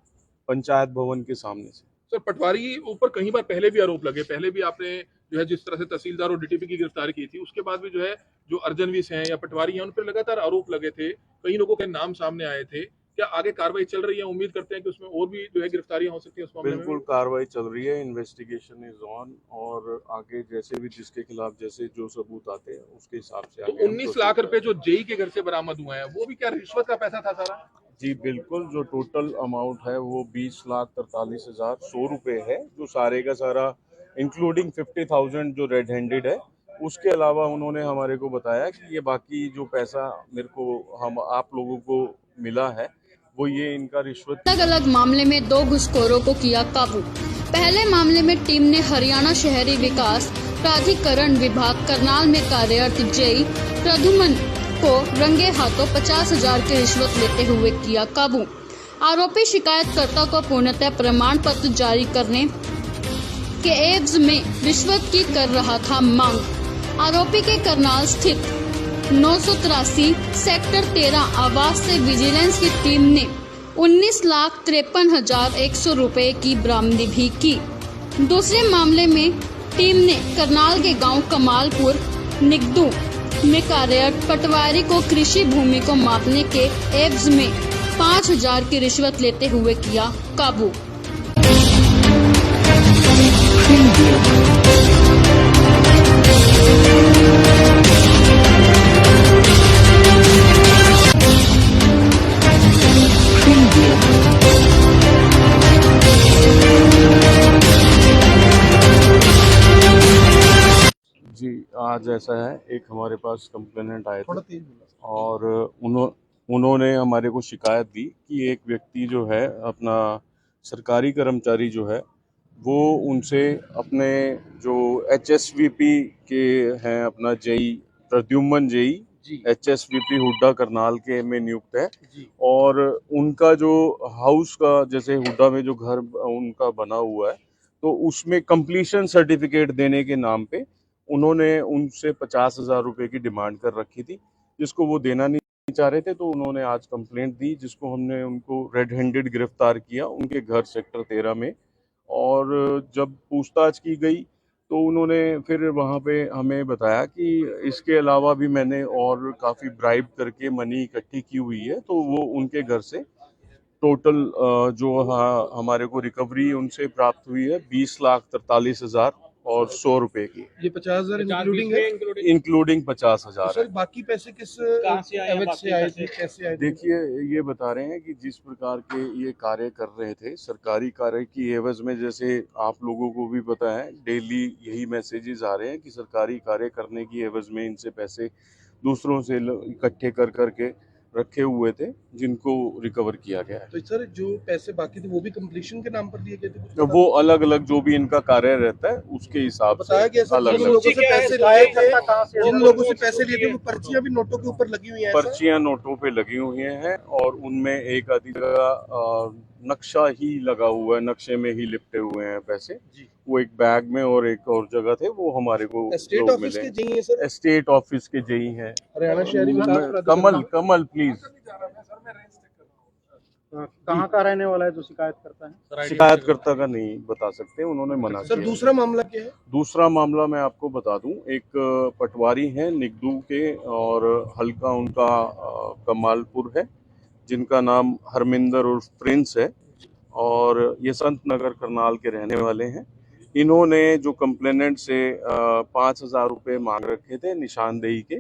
पंचायत भवन के सामने से। सर पटवारी ऊपर कई बार पहले भी आरोप लगे, पहले भी आपने जो है जिस तरह से तहसीलदार और डीटीपी की गिरफ्तारी की थी उसके बाद भी जो है जो अर्जनवीस हैं या पटवारी हैं उन पर लगातार आरोप लगे थे, कई लोगों के नाम सामने आए थे। क्या आगे कार्रवाई चल रही है? उम्मीद करते हैं कि उसमें और भी जो है गिरफ्तारियां हो सकती है उस मामले में? बिल्कुल कार्रवाई चल रही है, इन्वेस्टिगेशन इज ऑन और आगे जैसे भी जिसके खिलाफ जैसे जो सबूत आते हैं उसके हिसाब से तो 19 लाख रुपए जो जेई के घर से बरामद हुए हैं वो भी क्या रिश्वत का पैसा था सारा? जी बिल्कुल, जो टोटल अमाउंट है वो 20,43,100 रुपए है जो सारे का सारा इंक्लूडिंग 50,000 जो रेड हैंडेड है। उसके अलावा उन्होंने हमारे को बताया कि ये बाकी जो पैसा मेरे को हम आप लोगों को मिला है वो ये इनका रिश्वत। अलग अलग मामले में 2 घुसखोरों को किया काबू। पहले मामले में टीम ने हरियाणा शहरी विकास प्राधिकरण विभाग करनाल में कार्यरत जेई प्रद्युमन को रंगे हाथों 50,000 की रिश्वत लेते हुए किया काबू। आरोपी शिकायतकर्ता को पूर्णतः प्रमाण पत्र जारी करने के एवज में रिश्वत की कर रहा था मांग। आरोपी के करनाल स्थित 983 सेक्टर 13 आवास से विजिलेंस की टीम ने 19,53,100 रुपए की बरामदी भी की। दूसरे मामले में टीम ने करनाल के गांव कमालपुर निगदू में कार्यरत पटवारी को कृषि भूमि को मापने के एवज में 5,000 की रिश्वत लेते हुए किया काबू। जी आज ऐसा है, एक हमारे पास कंप्लेनेंट आए थे और उन्होंने हमारे को शिकायत दी कि एक व्यक्ति जो है अपना सरकारी कर्मचारी जो है वो उनसे अपने जो HSVP के हैं अपना JE Pradyumn JE HSVP Hooda Karnal के में नियुक्त है और उनका जो हाउस का जैसे हुड्डा में जो घर उनका बना हुआ है तो उसमें कंप्लीशन सर्टिफिकेट देने के नाम पे उन्होंने उनसे 50,000 रुपए की डिमांड कर रखी थी जिसको वो देना नहीं चाह रहे थे। तो उन्होंने आज कंप्लेंट दी जिसको हमने उनको रेड हैंडेड गिरफ्तार किया उनके घर सेक्टर 13 में और जब पूछताछ की गई तो उन्होंने फिर वहाँ पे हमें बताया कि इसके अलावा भी मैंने और काफ़ी ब्राइब करके मनी इकट्ठी की हुई है। तो वो उनके घर से टोटल जो हमारे को रिकवरी उनसे प्राप्त हुई है 20,43,100 रुपए की। ये 50,000 इंक्लूडिंग है? इंक्लूडिंग 50,000 सर बाकी पैसे किस एवज से आए थे, कैसे आए थे? देखिए ये बता रहे हैं कि जिस प्रकार के ये कार्य कर रहे थे सरकारी कार्य की एवज में, जैसे आप लोगों को भी पता है डेली यही मैसेजेस आ रहे हैं कि सरकारी कार्य करने की एवज में इनसे पैसे दूसरों से इकट्ठे कर करके रखे हुए थे जिनको रिकवर किया गया है। तो सर जो पैसे बाकी थे वो भी कंप्लीशन के नाम पर दिए गए थे? वो अलग अलग जो भी इनका कार्य रहता है उसके हिसाब से बताया गया सर अलग जिन अलग लोगों से पैसे लिए थे, जिन लोगों से पैसे लिए थे वो पर्चियां भी नोटों के ऊपर लगी हुई हैं? पर्चियां नोटों पे लगी हुई हैं और उनमें एक आधी जगह नक्शा ही लगा हुआ है, नक्शे में ही लिपटे हुए हैं पैसे। वो एक बैग में और एक और जगह थे वो हमारे को स्टेट ऑफिस के जेई हैं सर? स्टेट ऑफिस के जेई हैं हरियाणा शहरी विकास कमल प्लीज कहाँ का रहने वाला है जो शिकायत करता है? शिकायतकर्ता का नहीं बता सकते, उन्होंने मना सर किया। दूसरा मामला क्या है? दूसरा मामला मैं आपको बता दूं, एक पटवारी हैं निगदू के और हल्का उनका कमालपुर है, जिनका नाम हरमिंदर उर्फ प्रिंस है और ये संत नगर करनाल के रहने वाले हैं। इन्होंने जो कंप्लेनेंट से 5,000 रुपये मांग रखे थे निशानदेही के,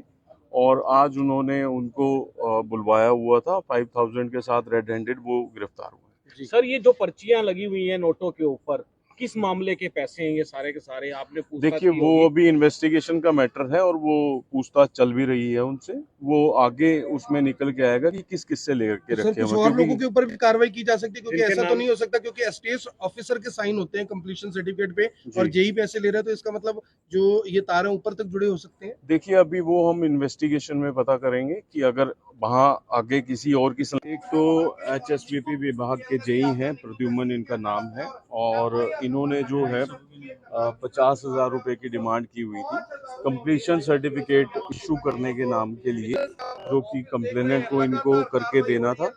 और आज उन्होंने उनको बुलवाया हुआ था 5,000 के साथ रेड हैंडेड, वो गिरफ्तार हुए। सर ये जो पर्चियां लगी हुई हैं नोटों के ऊपर, किस मामले के पैसे हैं ये सारे के सारे? आपने पूछताछ देखिए की वो होगी? अभी इन्वेस्टिगेशन का मैटर है और वो पूछताछ चल भी रही है उनसे, वो आगे उसमें निकल के आएगा कि किस किस से लेकर सर रखे कुछ हुए और हैं। लोगों के ऊपर भी कार्रवाई की जा सकती है क्योंकि जिनके ऐसा तो नाम- नहीं हो सकता क्योंकि एस्टेट ऑफिसर के साइन होते हैं कंप्लीशन सर्टिफिकेट पे जी। और जेई पैसे ले रहे हैं, तो इसका मतलब जो ये तार है ऊपर तक जुड़े हो सकते हैं। देखिए अभी वो हम इन्वेस्टिगेशन में पता करेंगे कि अगर वहाँ आगे किसी और की एक तो HSVP विभाग के जेई हैं, प्रद्युमन इनका नाम है, और इन्होंने जो है 50,000 रुपये की डिमांड की हुई थी कंप्लीशन सर्टिफिकेट इशू करने के नाम के लिए, जो कि कंप्लेनेंट को इनको करके देना था,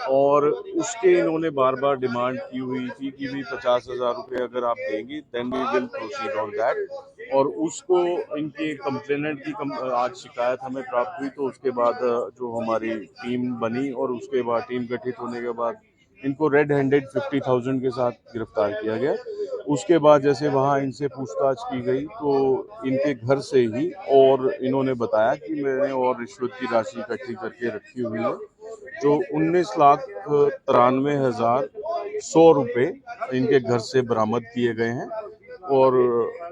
और उसके इन्होंने बार बार डिमांड की हुई थी कि भी 50,000 रुपये अगर आप देंगे then we will proceed on that, और उसको इनके कंप्लेनेंट की आज शिकायत हमें प्राप्त हुई, तो उसके बाद जो हमारी टीम बनी और उसके बाद टीम गठित होने के बाद इनको रेड हैंडेड 50,000 के साथ गिरफ्तार किया गया। उसके बाद जैसे वहाँ इनसे पूछताछ की गई तो इनके घर से ही, और इन्होंने बताया कि मैंने और रिश्वत की राशि इकट्ठी करके रखी हुई है, जो 19,93,100 रुपये इनके घर से बरामद किए गए हैं, और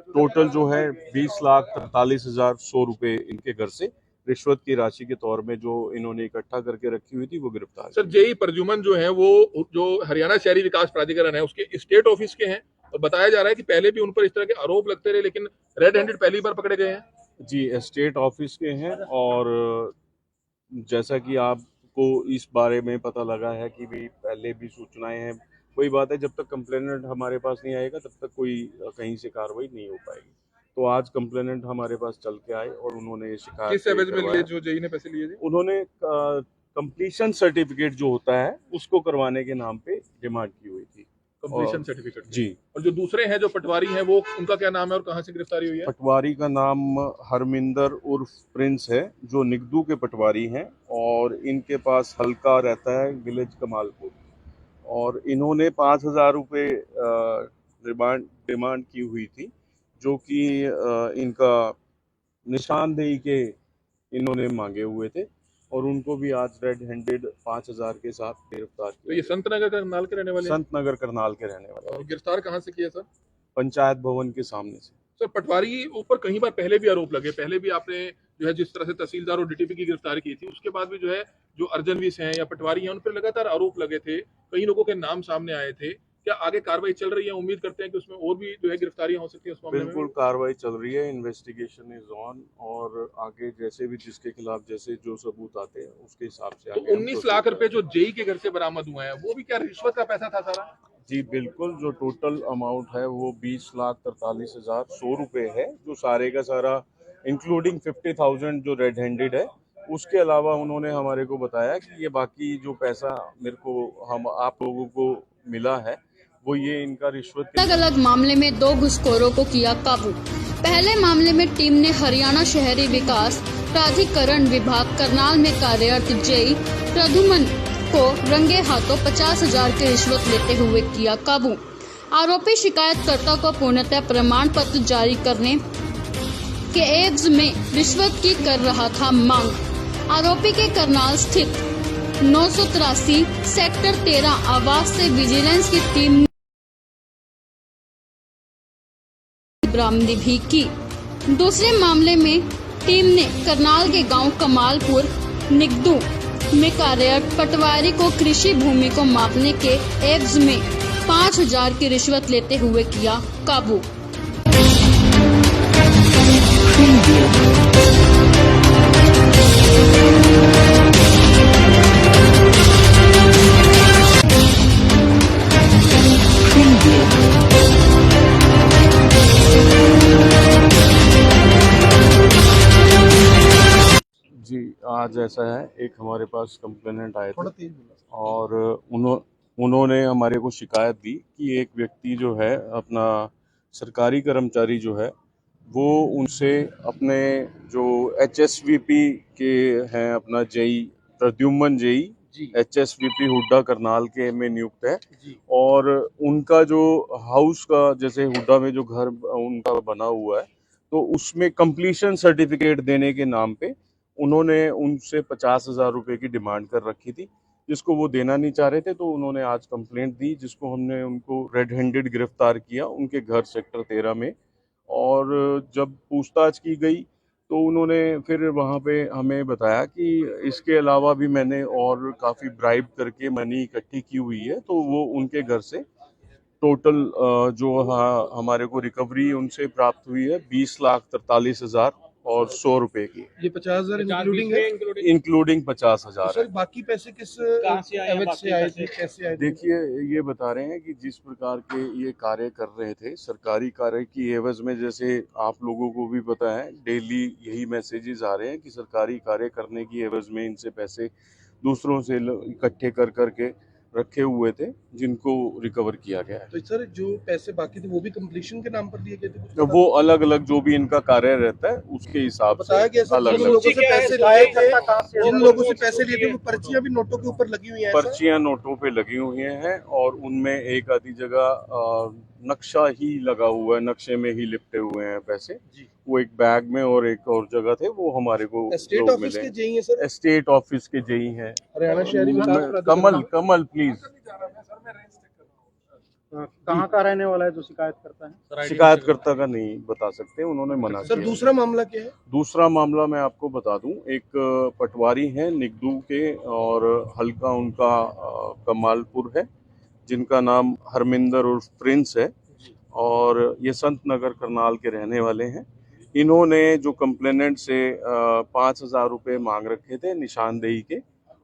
टोटल जो है 20,43,100 रुपये इनके घर से रिश्वत की राशि के तौर में जो इन्होंने इकट्ठा करके रखी हुई थी वो गिरफ्तार। सर जेई प्रद्युमन जो है वो जो हरियाणा शहरी विकास प्राधिकरण है उसके स्टेट ऑफिस के हैं, और बताया जा रहा है कि पहले भी उन पर इस तरह के आरोप लगते रहे, लेकिन रेड हैंडेड पहली बार पकड़े गए हैं। जी स्टेट ऑफिस के हैं, और जैसा कि आपको इस बारे में पता लगा है कि भी पहले भी सूचनाएं हैं, वही बात है, जब तक कंप्लेनेंट हमारे पास नहीं आएगा तब तक कोई कहीं से कार्रवाई नहीं हो पाएगी। तो आज कंप्लेनेंट हमारे पास चल के आए और उन्होंने ये शिकायत किस एवज में लिए जो जेई ने पैसे लिए थे? उन्होंने कंप्लीशन सर्टिफिकेट जो होता है उसको करवाने के नाम पे डिमांड की हुई थी। कंप्लीशन सर्टिफिकेट जी। और जो दूसरे हैं जो पटवारी हैं वो उनका क्या नाम है और कहाँ से गिरफ्तारी हुई है? पटवारी का नाम हरमिंदर उर्फ प्रिंस है, जो निगदू के पटवारी हैं, और इनके पास हल्का रहता है विलेज कमालपुर, और इन्होंने 5,000 रुपये डिमांड की हुई थी, जो कि इनका निशानदेही के इन्होंने मांगे हुए थे, और उनको भी आज रेड हैंडेड 5,000 के साथ गिरफ्तार तो किया। ये संत नगर करनाल के रहने वाले हैं? संत नगर करनाल के रहने वाले, और गिरफ्तार कहाँ से किया सर? पंचायत भवन के सामने से। सर पटवारी ऊपर कई बार पहले भी आरोप लगे, पहले भी आपने जो है जिस तरह से तहसीलदार और डीटीपी की गिरफ्तारी की थी, उसके बाद भी जो है जो अर्जनवीस हैं या पटवारी हैं उन पर लगातार आरोप लगे थे, कई लोगों के नाम सामने आए थे। क्या आगे कार्रवाई चल रही है? उम्मीद करते हैं कि उसमें और भी जो है गिरफ्तारियां हो सकती है उस मामले में? बिल्कुल कार्रवाई चल रही है, इन्वेस्टिगेशन इज ऑन, और आगे जैसे भी जिसके खिलाफ जैसे जो सबूत आते हैं उसके हिसाब से तो आगे हम 19 लाख proceed रुपए जो जेई के घर से बरामद हुए हैं वो भी क्या रिश्वत का पैसा था सारा? जी बिल्कुल, जो टोटल अमाउंट है वो 20,43,100 रुपये है, जो सारे का सारा इंक्लूडिंग 50,000 जो रेड हैंडेड है, उसके अलावा उन्होंने हमारे को बताया कि ये बाकी जो पैसा मेरे को हम आप लोगों को मिला है वो ये इनका रिश्वत के अलग अलग मामले में 2 घुसखोरों को किया काबू। पहले मामले में टीम ने हरियाणा शहरी विकास प्राधिकरण विभाग करनाल में कार्यरत जेई प्रद्युमन को रंगे हाथों 50,000 की रिश्वत लेते हुए किया काबू। आरोपी शिकायतकर्ता को पूर्णतः प्रमाण पत्र जारी करने के एवज में रिश्वत की कर रहा था मांग। आरोपी के करनाल स्थित 983 सेक्टर 13 आवास से विजिलेंस की टीम ने बरामदी भी की। दूसरे मामले में टीम ने करनाल के गांव कमालपुर निगदू में कार्यरत पटवारी को कृषि भूमि को मापने के एवज में 5,000 की रिश्वत लेते हुए किया काबू। जी आज ऐसा है, एक हमारे पास कंप्लेनेंट आए थे थोड़ा तेज बोला। और उन्होंने हमारे को शिकायत दी कि एक व्यक्ति जो है अपना सरकारी कर्मचारी जो है वो उनसे अपने जो HSVP के हैं अपना जेई प्रद्युम्न जेई जी HSVP हुड्डा करनाल के में नियुक्त है जी और उनका जो हाउस का जैसे हुड्डा में जो घर उनका बना हुआ है तो उसमें कंप्लीशन सर्टिफिकेट देने के नाम पे उन्होंने उनसे 50,000 रुपए की डिमांड कर रखी थी जिसको वो देना नहीं चाह रहे थे। तो उन्होंने आज कंप्लेंट दी जिसको हमने उनको रेड हैंडेड गिरफ्तार किया उनके घर सेक्टर 13 में। और जब पूछताछ की गई तो उन्होंने फिर वहाँ पे हमें बताया कि इसके अलावा भी मैंने और काफ़ी ब्राइब करके मनी इकट्ठी की हुई है। तो वो उनके घर से टोटल जो हमारे को रिकवरी उनसे प्राप्त हुई है 20,43,000 और 100 रुपए की, ये 50,000 इंक्लूडिंग है। इंक्लूडिंग 50,000 है। सर बाकी पैसे किस कहाँ से आए हैं एवज बाकी से आए पैसे? थे, कैसे आए थे? देखिए ये बता रहे हैं कि जिस प्रकार के ये कार्य कर रहे थे सरकारी कार्य की एवज में, जैसे आप लोगों को भी पता है डेली यही मैसेजेस आ रहे हैं कि सरकारी कार्य करने की एवज में इनसे पैसे दूसरों से इकट्ठे कर करके रखे हुए थे जिनको रिकवर किया गया है। तो सर जो पैसे बाकी थे वो भी कंप्लीशन के नाम पर लिए गए थे कुछ तो वो अलग अलग जो भी इनका कार्य रहता है उसके हिसाब से बताया गया सर अलग जिन अलग लोगों से क्या है, पैसे शिकायत लिए थे, कहाँ से जिन लोगों से पैसे लिए थे वो पर्चियां भी नोटों के ऊपर लगी हुई हैं ऐसा? पर्चियां नोटों पे लगी हुई हैं और उनमें एक आधी जगह नक्शा ही लगा हुआ है, नक्शे में ही लिपटे हुए हैं पैसे। जी। वो एक बैग में और एक और जगह थे वो हमारे को स्टेट लोग ऑफिस मिले। के जेई हैं सर, स्टेट ऑफिस के जेई हैं। हरियाणा शहरी विकास प्राधिकरण। कमल कमल प्लीज। कहाँ का रहने वाला है जो शिकायत करता है? शिकायतकर्ता का नहीं बता सकते, उन्होंने मना सर किया। दूसरा मामला क्या है? दूसरा मामला मैं आपको बता दूं, एक पटवारी हैं निगदू के और हल्का उनका कमालपुर है जिनका नाम हरमिंदर उर्फ प्रिंस है और ये संत नगर करनाल के रहने वाले हैं। इन्होंने जो कंप्लेनेंट से 5,000 रुपये मांग रखे थे निशानदेही के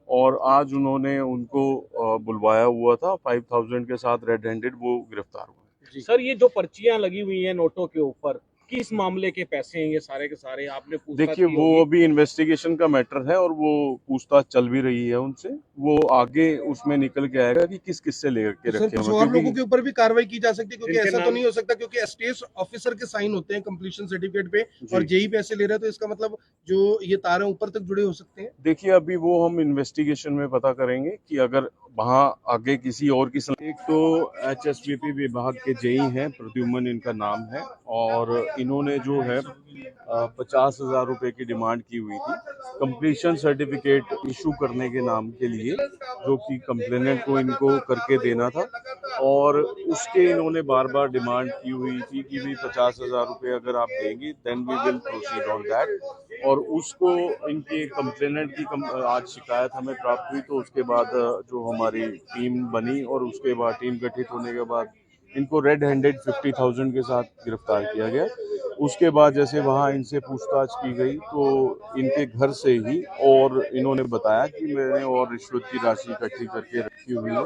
और आज उन्होंने उनको बुलवाया हुआ था 5,000 के साथ रेड हैंडेड, वो गिरफ्तार हुए। सर ये जो पर्चियां लगी हुई हैं नोटों के ऊपर, किस मामले के पैसे हैं ये सारे के सारे? आपने पूछताछ देखिए की वो होगी? अभी इन्वेस्टिगेशन का मैटर है और वो पूछताछ चल भी रही है उनसे। वो आगे उसमें निकल के आएगा कि किस किस से लेकर सर रखे कुछ हुए और हैं, लोगों क्योंकि के ऊपर भी कार्रवाई की जा सकती है क्योंकि जिनके ऐसा तो नाम- नहीं हो सकता क्योंकि स्टेट ऑफिसर के साइन होते हैं कंप्लीशन सर्टिफिकेट पे जी। और जेई पैसे ले रहा है तो इसका मतलब जो ये तार है ऊपर तक जुड़े हो सकते हैं। देखिए अभी वो हम इन्वेस्टिगेशन में पता करेंगे कि अगर वहाँ आगे किसी और की एक तो HSVP विभाग के जेई हैं प्रद्युम्न इनका नाम है और इन्होंने जो है 50,000 रुपए की डिमांड की हुई थी कंप्लीशन सर्टिफिकेट इशू करने के नाम के लिए, जो कि कंप्लेनेंट को इनको करके देना था और उसके इन्होंने बार बार डिमांड की हुई थी कि भी 50,000 रुपये अगर आप देंगे then we will proceed on that. और उसको इनके कंप्लेनेंट की आज शिकायत हमें प्राप्त हुई तो उसके बाद जो हमारी टीम बनी और उसके बाद टीम गठित होने के बाद इनको रेड हैंडेड 50,000 के साथ गिरफ्तार किया गया। उसके बाद जैसे वहाँ इनसे पूछताछ की गई तो इनके घर से ही और इन्होंने बताया कि मैंने और रिश्वत की राशि इकट्ठी करके रखी हुई है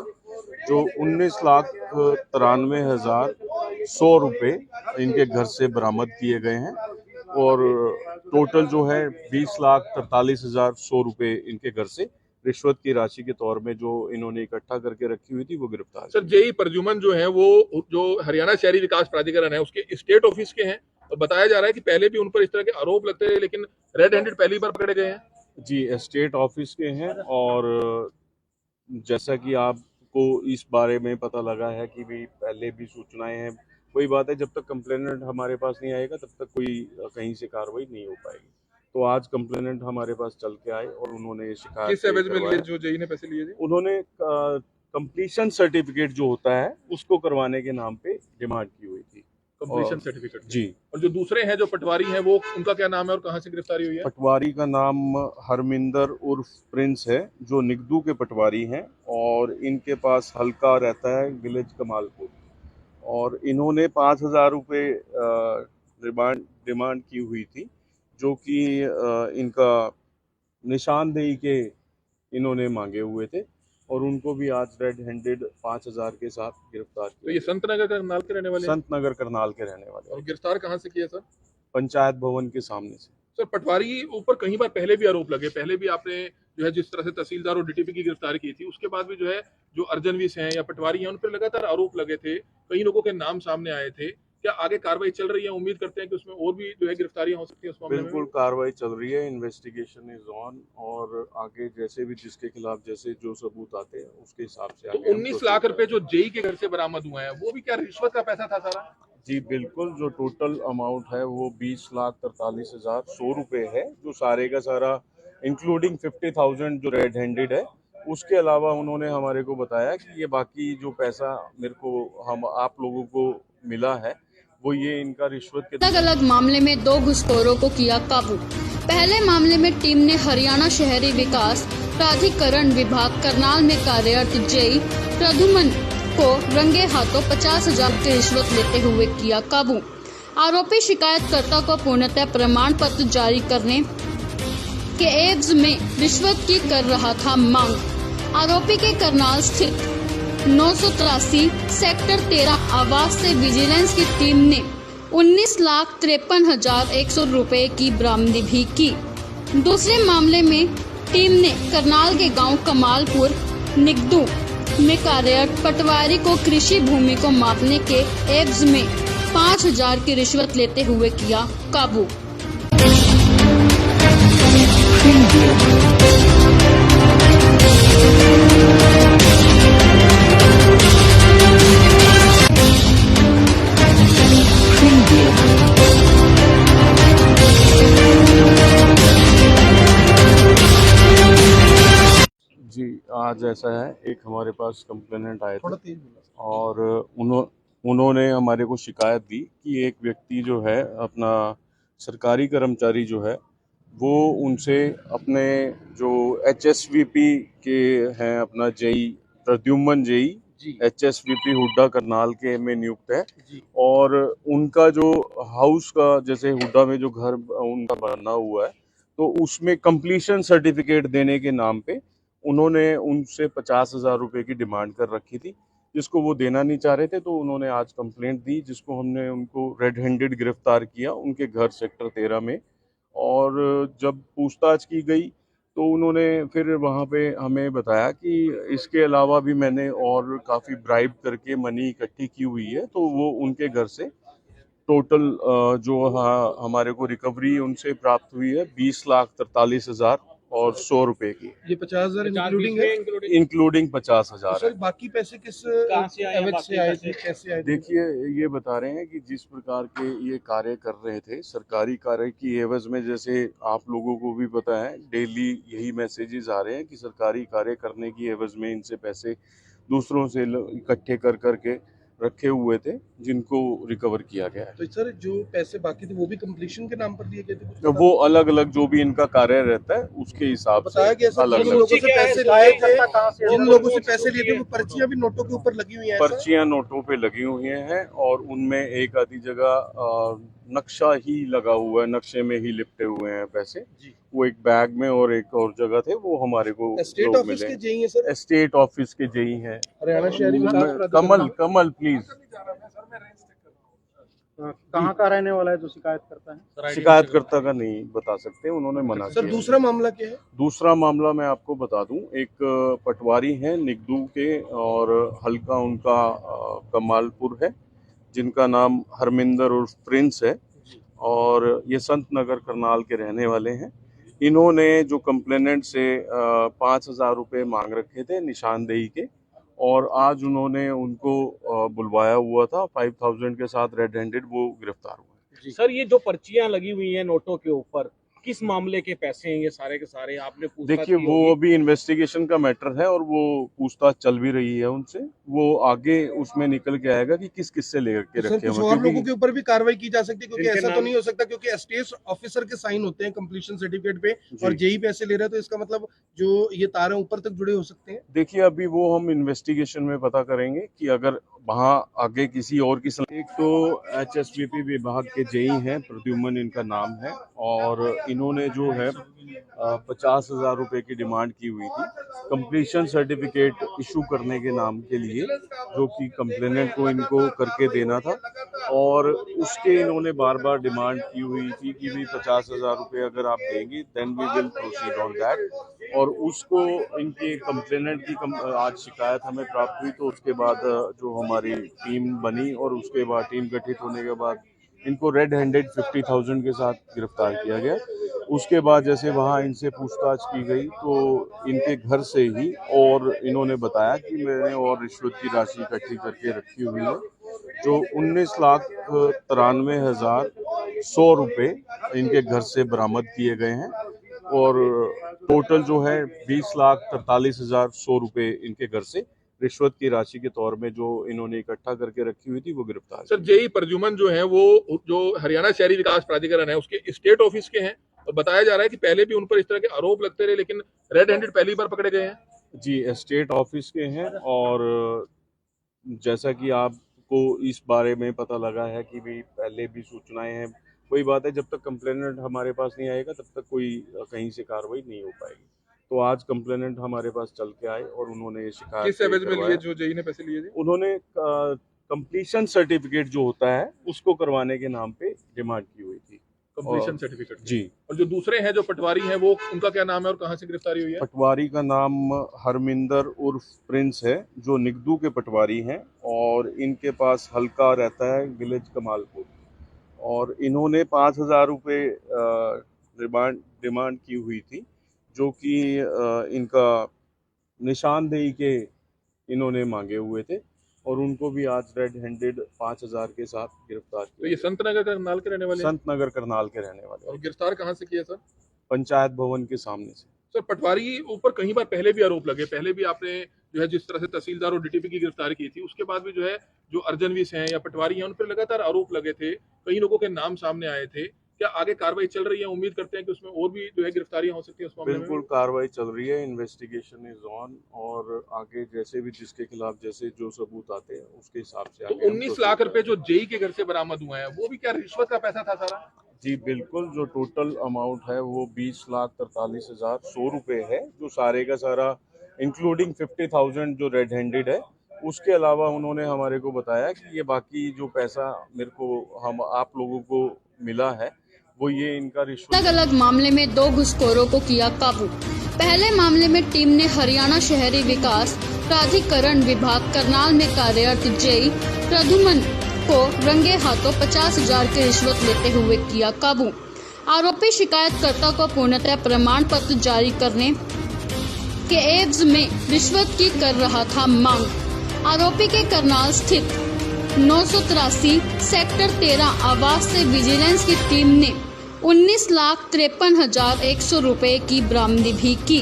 जो 19,93,100 रुपये इनके घर से बरामद किए गए हैं और टोटल जो है 20,43,100 रुपये इनके घर से रिश्वत की राशि के तौर में जो इन्होंने इकट्ठा करके रखी हुई थी वो गिरफ्तार। सर जेई प्रद्युम्न जो है वो जो हरियाणा शहरी विकास प्राधिकरण है उसके स्टेट ऑफिस के हैं और बताया जा रहा है कि पहले भी उन पर इस तरह के आरोप लगते हैं लेकिन रेड हैंडेड पहली बार पकड़े गए हैं। जी स्टेट ऑफिस के हैं और जैसा कि आपको इस बारे में पता लगा है कि भी पहले भी सूचनाएं हैं, वही बात है जब तक कंप्लेनेंट हमारे पास नहीं आएगा तब तक कोई कहीं से कार्रवाई नहीं हो पाएगी। तो आज कंप्लेनेंट हमारे पास चल के आए और उन्होंने शिकायत किस एवज में लिए जो जेई ने पैसे लिए थे? उन्होंने कंप्लीशन सर्टिफिकेट जो होता है उसको करवाने के नाम पे डिमांड की हुई थी कंप्लीशन सर्टिफिकेट जी। और जो दूसरे हैं जो पटवारी हैं वो उनका क्या नाम है और कहाँ से गिरफ्तारी हुई है? पटवारी का नाम हरमिंदर उर्फ प्रिंस है जो निगदू के पटवारी हैं और इनके पास हल्का रहता है विलेज कमालपुर और इन्होंने 5,000 रुपये डिमांड की हुई थी जो कि इनका निशानदेही के इन्होंने मांगे हुए थे और उनको भी आज रेड हैंडेड 5,000 के साथ गिरफ्तार तो ये किया। संत नगर करनाल के रहने वाले हैं? संत नगर करनाल के रहने वाले और गिरफ्तार कहाँ से किया सर? पंचायत भवन के सामने से। सर पटवारी ऊपर कई बार पहले भी आरोप लगे, पहले भी आपने जो है जिस तरह से तहसीलदार और डीटीपी की गिरफ्तारी की थी, उसके बाद भी जो है जो अर्जनवीस हैं या पटवारी हैं उन पर लगातार आरोप लगे थे, कई लोगों के नाम सामने आए थे। क्या आगे कार्रवाई चल रही है? उम्मीद करते हैं कि उसमें और भी जो है गिरफ्तारियां हो सकती है उस मामले में? बिल्कुल कार्रवाई चल रही है, इन्वेस्टिगेशन इज ऑन, और आगे जैसे भी जिसके खिलाफ जैसे जो सबूत आते हैं उसके हिसाब से तो आगे हम 19 proceed लाख रुपए करेंगे। जो जेई के घर से बरामद हुए हैं वो भी क्या रिश्वत का पैसा था सारा? जी बिल्कुल, जो टोटल अमाउंट है वो 20,43,100 रुपए है, जो सारे का सारा इंक्लूडिंग 50,000 जो रेड हैंडेड है। उसके अलावा उन्होंने हमारे को बताया कि ये बाकी जो पैसा मेरे को हम आप लोगों को मिला है वो ये इनका रिश्वत के अलग अलग मामले में 2 घुसखोरों को किया काबू। पहले मामले में टीम ने हरियाणा शहरी विकास प्राधिकरण विभाग करनाल में कार्यरत जेई प्रद्युमन को रंगे हाथों 50,000 की रिश्वत लेते हुए किया काबू। आरोपी शिकायतकर्ता को पूर्णतः प्रमाण पत्र जारी करने के एवज में रिश्वत की कर रहा था मांग। आरोपी के करनाल स्थित 983 सेक्टर 13 आवास से विजिलेंस की टीम ने 19,53,100 रुपए की बरामदी भी की। दूसरे मामले में टीम ने करनाल के गांव कमालपुर निगदू में कार्यरत पटवारी को कृषि भूमि को मापने के एवज में 5,000 की रिश्वत लेते हुए किया काबू। जी आज ऐसा है, एक हमारे पास कंप्लेनेंट आए थे और उन्होंने हमारे को शिकायत दी कि एक व्यक्ति जो है अपना सरकारी कर्मचारी जो है वो उनसे अपने जो HSVP के हैं अपना JE Pradyumn JE HSVP Hooda Karnal के में नियुक्त है, और उनका जो हाउस का जैसे हुड्डा में जो घर उनका बना हुआ है तो उसमें कंप्लीशन सर्टिफिकेट देने के नाम पे उन्होंने उनसे 50,000 रुपए की डिमांड कर रखी थी, जिसको वो देना नहीं चाह रहे थे। तो उन्होंने आज कंप्लेंट दी, जिसको हमने उनको रेड हैंडेड गिरफ्तार किया उनके घर सेक्टर 13 में। और जब पूछताछ की गई तो उन्होंने फिर वहाँ पे हमें बताया कि इसके अलावा भी मैंने और काफ़ी ब्राइब करके मनी इकट्ठी की हुई है। तो वो उनके घर से टोटल जो हमारे को रिकवरी उनसे प्राप्त हुई है 20,43,100 रुपए की, ये 50,000 इंक्लूडिंग है, इंक्लूडिंग 50,000 सर बाकी पैसे किस एवज से आए थे, कैसे आए थे? देखिए ये बता रहे हैं कि जिस प्रकार के ये कार्य कर रहे थे सरकारी कार्य की एवज में, जैसे आप लोगों को भी पता है डेली यही मैसेजेस आ रहे हैं कि सरकारी कार्य करने की एवज में इनसे पैसे दूसरों से इकट्ठे कर करके रखे हुए थे, जिनको रिकवर किया गया है। तो सर जो पैसे बाकी थे वो भी कंप्लीशन के नाम पर दिए गए थे? तो वो अलग अलग जो भी इनका कार्य रहता है उसके हिसाब से बताया गया सर, अलग जिन अलग लोगों से पैसे लिए थे, जिन लोगों से पैसे लिए थे वो पर्चियां भी नोटों के ऊपर लगी हुई हैं। पर्चियां नोटों पे लगी हुई हैं और उनमें एक आधी जगह नक्शा ही लगा हुआ है, नक्शे में ही लिपटे हुए हैं पैसे। वो एक बैग में और एक और जगह थे, वो हमारे को एस्टेट लोग ऑफिस मिले। के जेई हैं सर? एस्टेट ऑफिस के जेई हैं हरियाणा शहरी विकास कमल प्लीज। कहाँ का रहने वाला है जो शिकायत करता है? शिकायतकर्ता का नहीं बता सकते, उन्होंने मना सर किया। दूसरा मामला क्या है? दूसरा मामला मैं आपको बता दूं, एक पटवारी हैं निगदू के और हल्का उनका कमालपुर है, जिनका नाम हरमिंदर उर्फ प्रिंस है और ये संत नगर करनाल के रहने वाले हैं। इन्होंने जो कंप्लेनेंट से 5,000 रुपये मांग रखे थे निशानदेही के, और आज उन्होंने उनको बुलवाया हुआ था 5,000 के साथ रेड हैंडेड, वो गिरफ्तार हुए। सर ये जो पर्चियां लगी हुई हैं नोटों के ऊपर, किस मामले के पैसे हैं ये सारे के सारे? आपने पूछताछ देखिए की वो होगी? अभी इन्वेस्टिगेशन का मैटर है और वो पूछताछ चल भी रही है उनसे, वो आगे उसमें निकल के आएगा कि किस किस से लेकर सर रखे कुछ हुए और हैं। लोगों के ऊपर भी कार्रवाई की जा सकती है, क्योंकि जिनके ऐसा तो नाम- नहीं हो सकता क्योंकि एस्टेट ऑफिसर के साइन होते हैं कंप्लीशन सर्टिफिकेट पे जी। और जेई पैसे ले रहे हैं, तो इसका मतलब जो ये तार हैं ऊपर तक जुड़े हो सकते हैं। देखिए अभी वो हम इन्वेस्टिगेशन में पता करेंगे कि अगर वहाँ आगे किसी और की एक तो HSBP विभाग के जेई हैं, प्रद्युमन इनका नाम है, और इन्होंने जो है 50,000 रुपए की डिमांड की हुई थी कंप्लीशन सर्टिफिकेट इशू करने के नाम के लिए, जो कि कंप्लेनेंट को इनको करके देना था। और उसके इन्होंने बार बार डिमांड की हुई थी कि भी 50,000 रुपये अगर आप देंगे then we will proceed on that. और उसको इनके कंप्लेनेंट की आज शिकायत हमें प्राप्त हुई, तो उसके बाद जो हमारी टीम बनी और उसके बाद टीम गठित होने के बाद इनको रेड हैंडेड 50,000 के साथ गिरफ्तार किया गया। उसके बाद जैसे वहाँ इनसे पूछताछ की गई तो इनके घर से ही और इन्होंने बताया कि मैंने और रिश्वत की राशि इकट्ठी करके रखी हुई है, जो 19,93,100 रुपये इनके घर से बरामद किए गए हैं, और टोटल जो है 20,43,100 रुपये इनके घर से रिश्वत की राशि के तौर में जो इन्होंने इकट्ठा करके रखी हुई थी वो गिरफ्तार। सर, जेई प्रद्युमन जो है वो जो हरियाणा शहरी विकास प्राधिकरण है उसके स्टेट ऑफिस के हैं, और बताया जा रहा है कि पहले भी उन पर इस तरह के आरोप लगते रहे, लेकिन रेड हैंडेड पहली बार पकड़े गए हैं। जी, स्टेट ऑफिस के हैं, और जैसा कि आपको इस बारे में पता लगा है कि भी पहले भी सूचनाएं हैं, वही बात है, जब तक कंप्लेनेंट हमारे पास नहीं आएगा तब तक कोई कहीं से कार्रवाई नहीं हो पाएगी। तो आज कंप्लेनेंट हमारे पास चल के आए और उन्होंने शिकायत किस एवज में लिए जो जेई ने पैसे लिए थे? उन्होंने कंप्लीशन सर्टिफिकेट जो होता है उसको करवाने के नाम पे डिमांड की हुई थी। कंप्लीशन सर्टिफिकेट जी। और जो दूसरे हैं जो पटवारी हैं वो उनका क्या नाम है और कहाँ से गिरफ्तारी हुई है? पटवारी का नाम हरमिंदर उर्फ प्रिंस है, जो निगदू के पटवारी हैं, और इनके पास हल्का रहता है विलेज कमालपुर, और इन्होंने 5,000 रुपये डिमांड की हुई थी, जो कि इनका निशानदेही के इन्होंने मांगे हुए थे, और उनको भी आज रेड हैंडेड 5,000 के साथ गिरफ्तार तो किया। ये संत नगर करनाल के रहने वाले हैं? संत नगर करनाल के रहने वाले। और गिरफ्तार कहाँ से किया सर? पंचायत भवन के सामने से। सर, पटवारी ऊपर कई बार पहले भी आरोप लगे, पहले भी आपने जो है जिस तरह से तहसीलदार और डीटीपी की गिरफ्तारी की थी, उसके बाद भी जो है जो अर्जनवीस हैं या पटवारी हैं उन पर लगातार आरोप लगे थे, कई लोगों के नाम सामने आए थे। क्या आगे कार्रवाई चल रही है? उम्मीद करते हैं कि उसमें और भी जो है गिरफ्तारियां हो सकती है उस मामले में? बिल्कुल कार्रवाई चल रही है, इन्वेस्टिगेशन इज ऑन, और आगे जैसे भी जिसके खिलाफ जैसे जो सबूत आते हैं उसके हिसाब से तो 19 लाख रुपए जो जेई के घर से बरामद हुए हैं वो भी क्या रिश्वत का पैसा था सारा? जी बिल्कुल, जो टोटल अमाउंट है वो 20,43,100 रुपये है, जो सारे का सारा इंक्लूडिंग 50,000 जो रेड हैंडेड है, उसके अलावा उन्होंने हमारे को बताया कि ये बाकी जो पैसा मेरे को हम आप लोगों को मिला है वो ये इनका रिश्वत। अलग अलग मामले में 2 घुसखोरों को किया काबू। पहले मामले में टीम ने हरियाणा शहरी विकास प्राधिकरण विभाग करनाल में कार्यरत जेई प्रद्युमन को रंगे हाथों 50,000 की रिश्वत लेते हुए किया काबू। आरोपी शिकायतकर्ता को पूर्णतः प्रमाण पत्र जारी करने के एवज में रिश्वत की कर रहा था मांग। आरोपी के करनाल स्थित 983 सेक्टर 13 आवास से विजिलेंस की टीम ने 19,53,100 रुपए की बरामदी भी की।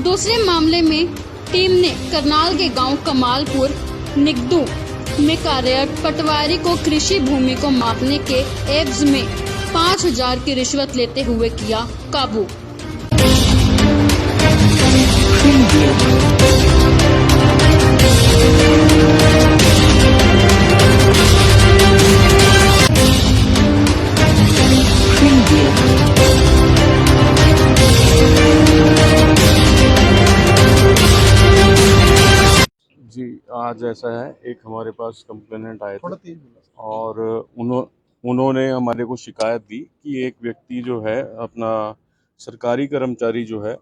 दूसरे मामले में टीम ने करनाल के गांव कमालपुर निगदू में कार्यरत पटवारी को कृषि भूमि को मापने के एवज में 5,000 की रिश्वत लेते हुए किया काबू। जी, आज ऐसा है, एक हमारे पास कंप्लेनेंट आए थे और उन्होंने हमारे को शिकायत दी कि एक व्यक्ति जो है अपना सरकारी कर्मचारी जो है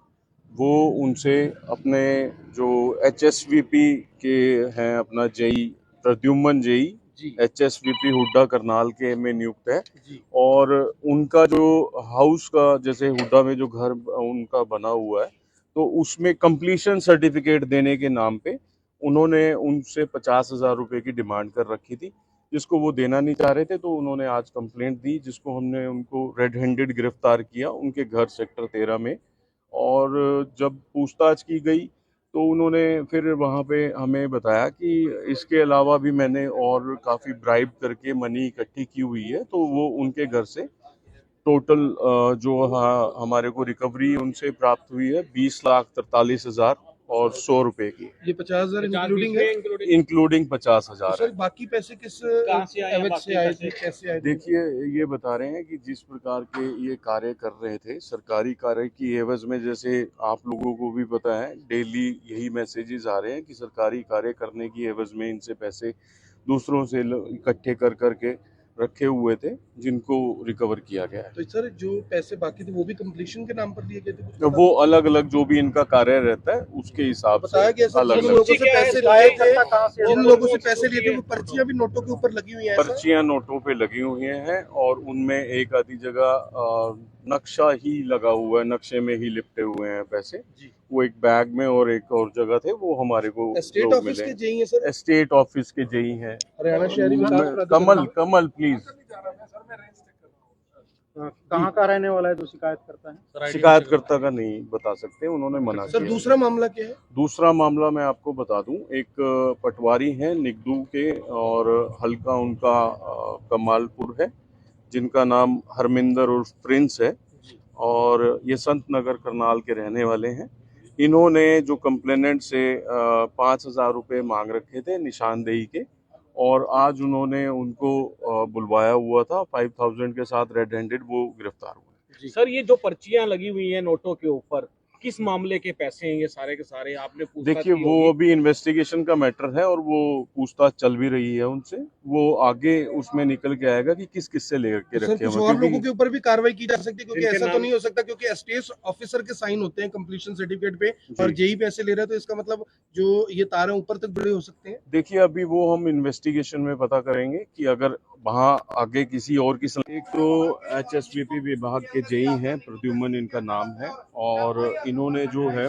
वो उनसे अपने जो HSVP के हैं अपना JE Pradyumn JE HSVP Hooda Karnal के में नियुक्त है, और उनका जो हाउस का जैसे हुड्डा में जो घर उनका बना हुआ है तो उसमें कंप्लीशन सर्टिफिकेट देने के नाम पे उन्होंने उनसे 50,000 रुपये की डिमांड कर रखी थी, जिसको वो देना नहीं चाह रहे थे। तो उन्होंने आज कंप्लेंट दी, जिसको हमने उनको रेड हैंडेड गिरफ्तार किया उनके घर सेक्टर 13 में। और जब पूछताछ की गई तो उन्होंने फिर वहाँ पे हमें बताया कि इसके अलावा भी मैंने और काफ़ी ब्राइब करके मनी इकट्ठी की हुई है। तो वो उनके घर से टोटल जो हमारे को रिकवरी उनसे प्राप्त हुई है 20,43,100 और 100 रुपए की, ये 50,000 इंक्लूडिंग है। इंक्लूडिंग 50,000 सर बाकी पैसे किस एवज से आए थे, कैसे आए थे? देखिए, ये बता रहे हैं कि जिस प्रकार के ये कार्य कर रहे थे सरकारी कार्य की एवज में, जैसे आप लोगों को भी पता है डेली यही मैसेजेस आ रहे हैं कि सरकारी कार्य करने की एवज में इनसे पैसे दूसरों से इकट्ठे कर करके रखे हुए थे, जिनको रिकवर किया गया है। तो सर जो पैसे बाकी थे वो भी कंप्लीशन के नाम पर दिए गए थे कुछ? तो वो अलग अलग जो भी इनका कार्य रहता है उसके हिसाब से बताया गया सर अलग जिन अलग लोगों से पैसे लिए थे, जिन लोगों से पैसे लिए थे वो पर्चियां भी नोटों के ऊपर लगी हुई हैं। पर्चियां नोटों पे लगी हुई हैं और उनमें एक आधी जगह नक्शा ही लगा हुआ है, नक्शे में ही लिपटे हुए हैं पैसे। वो एक बैग में और एक और जगह थे, वो हमारे को स्टेट लोग ऑफिस मिले। के जेई हैं सर, स्टेट ऑफिस के जेई हैं, हरियाणा शहरी विकास कमल कमल प्लीज। कहाँ का रहने वाला है जो शिकायत करता है? शिकायतकर्ता का नहीं बता सकते, उन्होंने मना सर किया। दूसरा मामला क्या है? दूसरा मामला मैं आपको बता दूं, एक पटवारी हैं निगदू के और हल्का उनका कमालपुर है, जिनका नाम हरमिंदर उर्फ प्रिंस है और ये संत नगर करनाल के रहने वाले हैं। इन्होंने जो कंप्लेनेंट से 5,000 रुपये मांग रखे थे निशानदेही के, और आज उन्होंने उनको बुलवाया हुआ था 5,000 के साथ रेड हैंडेड, वो गिरफ्तार हुए। सर ये जो पर्चियां लगी हुई हैं नोटों के ऊपर, किस मामले के पैसे हैं ये सारे के सारे? आपने पूछताछ देखिए, की वो होगी? अभी इन्वेस्टिगेशन का मैटर है और वो पूछताछ चल भी रही है उनसे। वो आगे उसमें निकल के आएगा कि किस किस से लेकर के सर रखे कुछ हुए और हैं, लोगों के ऊपर भी कार्रवाई की जा सकती है क्योंकि जिनके ऐसा तो नाम- नहीं हो सकता क्योंकि एसटीएस ऑफिसर के साइन होते हैं कंप्लीशन सर्टिफिकेट पे जी। और जेई पैसे ले रहे हैं, तो इसका मतलब जो ये तार हैं ऊपर तक जुड़े हो सकते हैं। देखिए, अभी वो हम इन्वेस्टिगेशन में पता करेंगे कि अगर वहाँ आगे किसी और की एक तो HSBP विभाग के जेई हैं, प्रद्युमन इनका नाम है, और इन्होंने जो है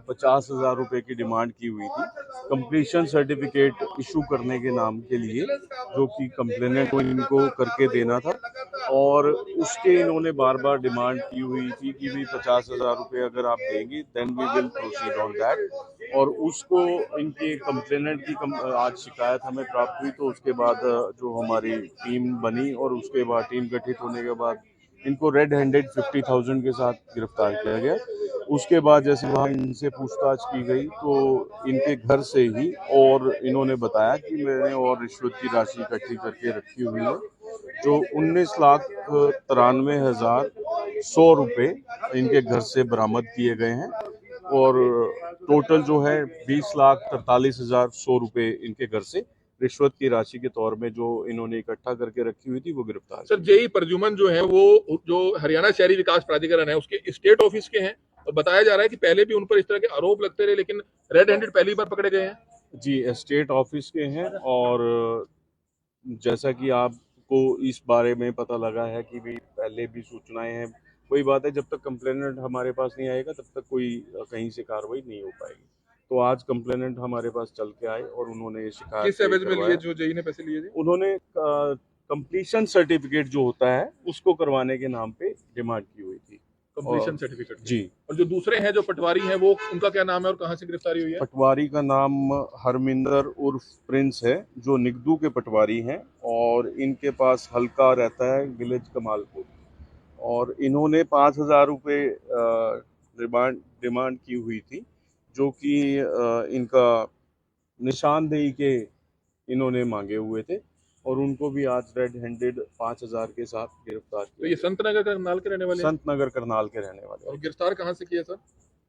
50,000 रुपए की डिमांड की हुई थी कंप्लीशन सर्टिफिकेट इशू करने के नाम के लिए, जो कि कंप्लेनेंट को इनको करके देना था, और उसके इन्होंने बार बार डिमांड की हुई थी कि भी 50,000 रुपये अगर आप देंगे then we will proceed on that. और उसको इनके कंप्लेनेंट की आज शिकायत हमें प्राप्त हुई, तो उसके बाद जो हमारी टीम बनी और उसके बाद टीम गठित होने के बाद इनको रेड हैंडेड 50,000 के साथ गिरफ्तार किया गया। उसके बाद जैसे वहाँ इनसे पूछताछ की गई तो इनके घर से ही और इन्होंने बताया कि मैंने और रिश्वत की राशि इकट्ठी करके रखी हुई है, जो 19,93,100 रुपये इनके घर से बरामद किए गए हैं, और टोटल जो है 20,43,100 रुपये इनके घर से रिश्वत की राशि के तौर में जो इन्होंने इकट्ठा करके रखी हुई थी वो गिरफ्तार। सर जेई प्रद्युमन जो है वो जो हरियाणा शहरी विकास प्राधिकरण है उसके स्टेट ऑफिस के हैं, और बताया जा रहा है कि पहले भी उन पर इस तरह के आरोप लगते रहे, लेकिन रेड हैंडेड पहली बार पकड़े गए हैं। जी, स्टेट ऑफिस के हैं, और जैसा कि आपको इस बारे में पता लगा है कि भी पहले भी सूचनाएं हैं, वही बात है, जब तक कंप्लेनेंट हमारे पास नहीं आएगा तब तक कोई कहीं से कार्रवाई नहीं हो पाएगी। तो आज कंप्लेनेंट हमारे पास चल के आए और उन्होंने शिकायत किस एवज में लिए जो जेई ने पैसे लिए थे? उन्होंने कंप्लीशन सर्टिफिकेट जो होता है उसको करवाने के नाम पे डिमांड की हुई थी। कंप्लीशन सर्टिफिकेट जी। और जो दूसरे हैं जो पटवारी हैं वो उनका क्या नाम है और कहाँ से गिरफ्तारी हुई है? पटवारी का नाम हरमिंदर उर्फ प्रिंस है, जो निगदू के पटवारी हैं, और इनके पास हल्का रहता है विलेज कमालपुर, और इन्होंने 5,000 रुपये डिमांड की हुई थी, जो कि इनका निशानदेही के इन्होंने मांगे हुए थे, और उनको भी आज रेड हैंडेड 5,000 के साथ गिरफ्तार तो ये किया। संत नगर करनाल के रहने वाले हैं? संत नगर करनाल के रहने वाले, और गिरफ्तार कहाँ से किया सर?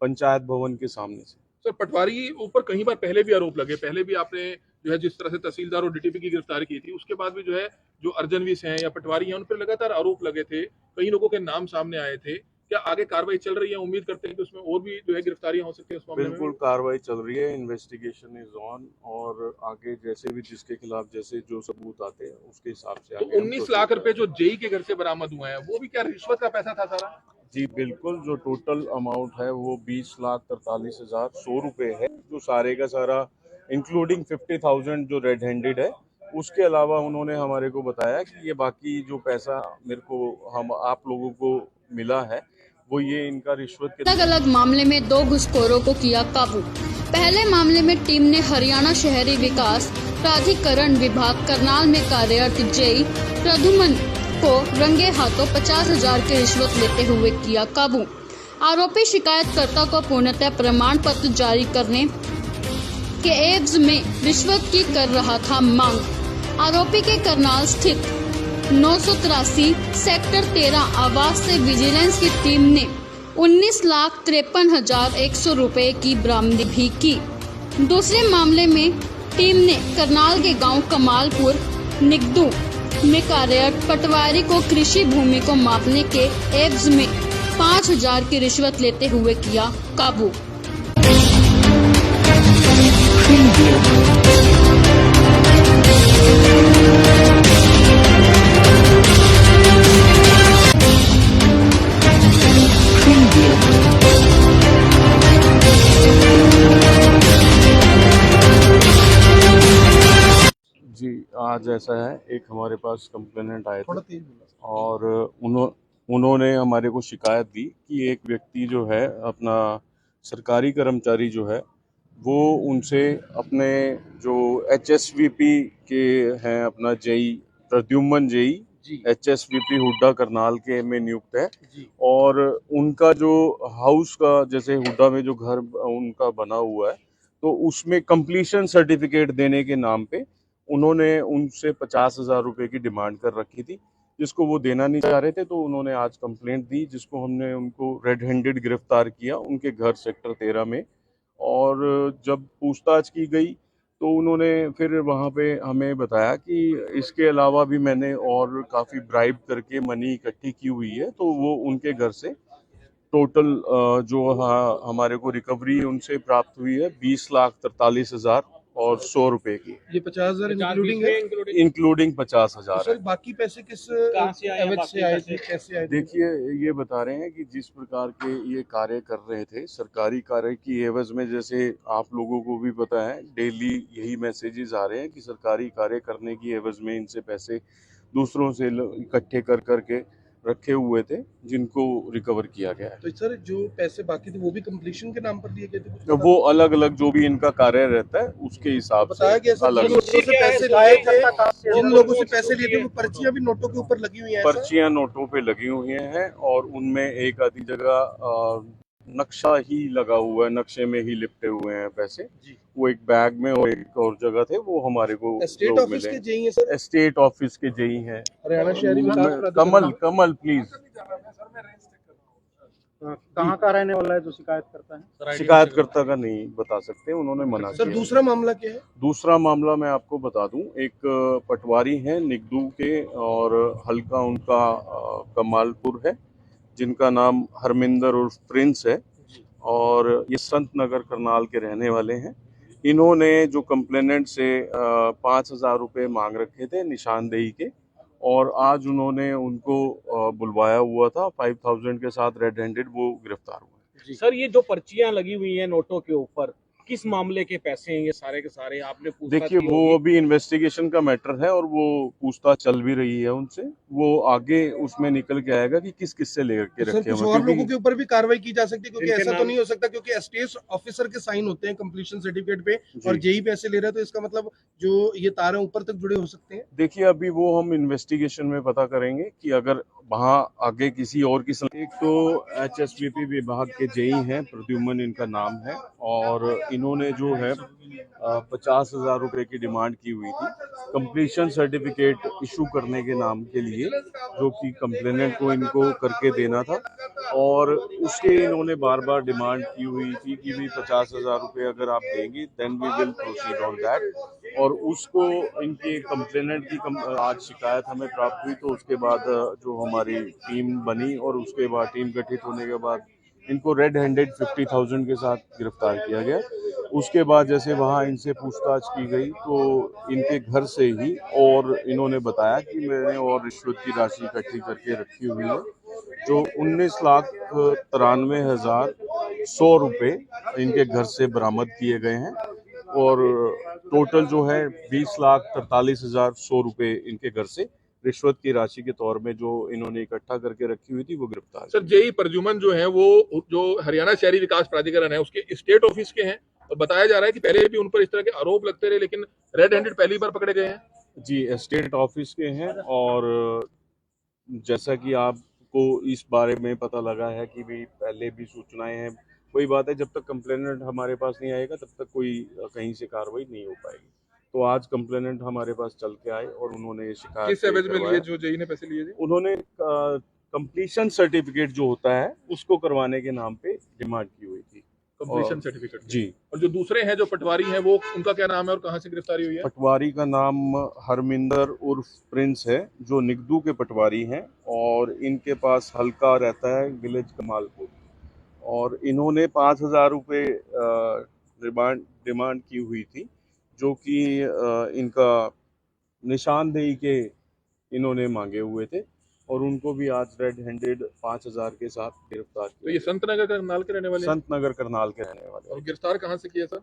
पंचायत भवन के सामने से। सर पटवारी ऊपर कई बार पहले भी आरोप लगे, पहले भी आपने जो है जिस तरह से तहसीलदार और डीटीपी की गिरफ्तारी की थी, उसके बाद भी जो है जो अर्जनवीस हैं या पटवारी हैं उन पर लगातार आरोप लगे थे, कई लोगों के नाम सामने आए थे। क्या आगे कार्रवाई चल रही है? उम्मीद करते हैं कि उसमें और भी जो है गिरफ्तारियां हो सकती है उस मामले में? बिल्कुल कार्रवाई चल रही है, इन्वेस्टिगेशन इज ऑन, और आगे जैसे भी जिसके खिलाफ जैसे जो सबूत आते हैं उसके हिसाब से तो आगे हम 19 proceed लाख रुपए करेंगे। जो जेई के घर से बरामद हुए हैं वो भी क्या रिश्वत का पैसा था सारा? जी बिल्कुल, जो टोटल अमाउंट है वो 20,43,100 रुपये है, जो सारे का सारा इंक्लूडिंग 50,000 जो रेड हैंडेड है, उसके अलावा उन्होंने हमारे को बताया कि ये बाकी जो पैसा मेरे को हम आप लोगों को मिला है वो ये इनका रिश्वत के अलग अलग मामले में 2 घुसखोरों को किया काबू। पहले मामले में टीम ने हरियाणा शहरी विकास प्राधिकरण विभाग करनाल में कार्यरत जेई प्रद्युमन को रंगे हाथों 50,000 की रिश्वत लेते हुए किया काबू। आरोपी शिकायतकर्ता को पूर्णतः प्रमाण पत्र जारी करने के एवज में रिश्वत की कर रहा था मांग। आरोपी के करनाल स्थित 983 सेक्टर 13 आवास से विजिलेंस की टीम ने 19,53,100 रुपए की बरामदी भी की। दूसरे मामले में टीम ने करनाल के गांव कमालपुर निगदू में कार्यरत पटवारी को कृषि भूमि को मापने के एवज में 5,000 की रिश्वत लेते हुए किया काबू। जी, आज ऐसा है, एक हमारे पास कंप्लेनेंट आए थे और उन्होंने हमारे को शिकायत दी कि एक व्यक्ति जो है अपना सरकारी कर्मचारी जो है वो उनसे अपने जो HSVP के हैं अपना JE Pradyumn JE HSVP Hooda Karnal के में नियुक्त है और उनका जो हाउस का जैसे हुड्डा में जो घर उनका बना हुआ है तो उसमें कंप्लीशन सर्टिफिकेट देने के नाम पे उन्होंने उनसे 50,000 रुपए की डिमांड कर रखी थी, जिसको वो देना नहीं चाह रहे थे। तो उन्होंने आज कंप्लेंट दी, जिसको हमने उनको रेड हैंडेड गिरफ्तार किया उनके घर सेक्टर 13 में। और जब पूछताछ की गई तो उन्होंने फिर वहाँ पे हमें बताया कि इसके अलावा भी मैंने और काफ़ी ब्राइब करके मनी इकट्ठी की हुई है। तो वो उनके घर से टोटल जो हमारे को रिकवरी उनसे प्राप्त हुई है 20,43,100 और 100 रुपए की। ये 50,000 इंक्लूडिंग है, इंक्लूडिंग 50,000 है। बाकी पैसे किस एवज से आए थे, कैसे आए थे? देखिए, ये बता रहे हैं कि जिस प्रकार के ये कार्य कर रहे थे सरकारी कार्य की एवज में, जैसे आप लोगों को भी पता है डेली यही मैसेजेस आ रहे हैं कि सरकारी कार्य करने की एवज में इनसे पैसे दूसरों से इकट्ठे कर करके रखे हुए थे, जिनको रिकवर किया गया है। तो सर जो पैसे बाकी थे वो भी कंप्लीशन के नाम पर दिए गए थे? तो वो अलग अलग जो भी इनका कार्य रहता है उसके हिसाब से बताया गया सर, अलग जिन लोगों से पैसे लिए थे, जिन लोगों से पैसे लिए थे वो पर्चियां भी नोटों के ऊपर लगी हुई हैं। पर्चियां नोटों पे लगी हुई हैं और उनमें एक आधी जगह नक्शा ही लगा हुआ है, नक्शे में ही लिपटे हुए हैं पैसे। वो एक बैग में और एक और जगह थे, वो हमारे को स्टेट ऑफिस के जेई हैं सर? स्टेट ऑफिस के जेई हैं। हरियाणा शहरी विकास कमल प्लीज। कहाँ का रहने वाला है जो शिकायत करता है? शिकायतकर्ता का नहीं बता सकते, उन्होंने मना सर। किया। दूसरा मामला क्या है? दूसरा मामला मैं आपको बता दूं, एक पटवारी हैं निगदू के और हल्का उनका कमालपुर है, जिनका नाम हरमिंदर उर्फ प्रिंस है और ये संत नगर करनाल के रहने वाले हैं। इन्होंने जो कंप्लेनेंट से 5,000 रुपये मांग रखे थे निशानदेही के, और आज उन्होंने उनको बुलवाया हुआ था 5,000 के साथ रेड हैंडेड, वो गिरफ्तार हुए। सर, ये जो पर्चियां लगी हुई हैं नोटों के ऊपर, किस मामले के पैसे हैं ये सारे के सारे? आपने पूछताछ देखिए, की वो होगी? अभी इन्वेस्टिगेशन का मैटर है और वो पूछताछ चल भी रही है उनसे। वो आगे उसमें निकल के आएगा कि किस किस से लेकर के तो सर रखे कुछ हुए, और लोगों के ऊपर भी कार्रवाई की जा सकती है, क्योंकि इनके ऐसा तो नाम- नहीं हो सकता क्योंकि स्टेट ऑफिसर के साइन होते हैं कंप्लीशन सर्टिफिकेट पे जी। और जेई पैसे ले रहा है, तो इसका मतलब जो ये तार है ऊपर तक जुड़े हो सकते हैं। देखिए, अभी वो हम इन्वेस्टिगेशन में पता करेंगे कि अगर वहाँ आगे किसी और की एक तो HSVP विभाग के जेई हैं, प्रद्युम्न इनका नाम है, और इन्होंने जो है 50,000 रुपए की डिमांड की हुई थी कंप्लीशन सर्टिफिकेट इशू करने के नाम के लिए, जो कि कंप्लेनेंट को इनको करके देना था। और उसके इन्होंने बार बार डिमांड की हुई थी कि भी 50,000 रुपये अगर आप देंगे then we will proceed on that. और उसको इनके कंप्लेनेंट की आज शिकायत हमें प्राप्त हुई, तो उसके बाद जो हमारी टीम बनी और उसके बाद टीम गठित होने के बाद इनको रेड हैंडेड 50,000 के साथ गिरफ्तार किया गया। उसके बाद जैसे वहाँ इनसे पूछताछ की गई तो इनके घर से ही और इन्होंने बताया कि मैंने और रिश्वत की राशि इकट्ठी करके रखी हुई है, जो 19,93,100 रुपये इनके घर से बरामद किए गए हैं और टोटल जो है 20,43,100 रुपये इनके घर से रिश्वत की राशि के तौर में जो इन्होंने इकट्ठा करके रखी हुई थी वो गिरफ्तार। सर, जेई प्रद्युम्न जो है वो जो हरियाणा शहरी विकास प्राधिकरण है उसके स्टेट ऑफिस के हैं, और बताया जा रहा है कि पहले भी उन पर इस तरह के आरोप लगते रहे, लेकिन रेड हैंडेड पहली बार पकड़े गए हैं। जी, स्टेट ऑफिस के हैं और जैसा कि आप को इस बारे में पता लगा है कि भी पहले भी सूचनाएं हैं। वही बात है, जब तक कंप्लेनेंट हमारे पास नहीं आएगा तब तक कोई कहीं से कार्रवाई नहीं हो पाएगी। तो आज कंप्लेनेंट हमारे पास चल के आए और उन्होंने शिकायत किस एवज में करवाया। लिए जो जेई ने पैसे लिए थे? उन्होंने कंप्लीशन सर्टिफिकेट जो होता है उसको करवाने के नाम पे डिमांड की हुई थी। कंप्लीशन सर्टिफिकेट जी। और जो दूसरे हैं जो पटवारी हैं वो उनका क्या नाम है और कहाँ से गिरफ्तारी हुई है? पटवारी का नाम हरमिंदर उर्फ प्रिंस है, जो निगदू के पटवारी हैं और इनके पास हल्का रहता है विलेज कमालपुर। और इन्होंने 5,000 रुपये डिमांड की हुई थी, जो कि इनका निशानदेही के इन्होंने मांगे हुए थे और उनको भी आज रेड हैंडेड 5,000 के साथ गिरफ्तार तो ये किया। संत नगर करनाल के रहने वाले हैं? संत नगर करनाल के रहने वाले, और गिरफ्तार कहाँ से किया सर?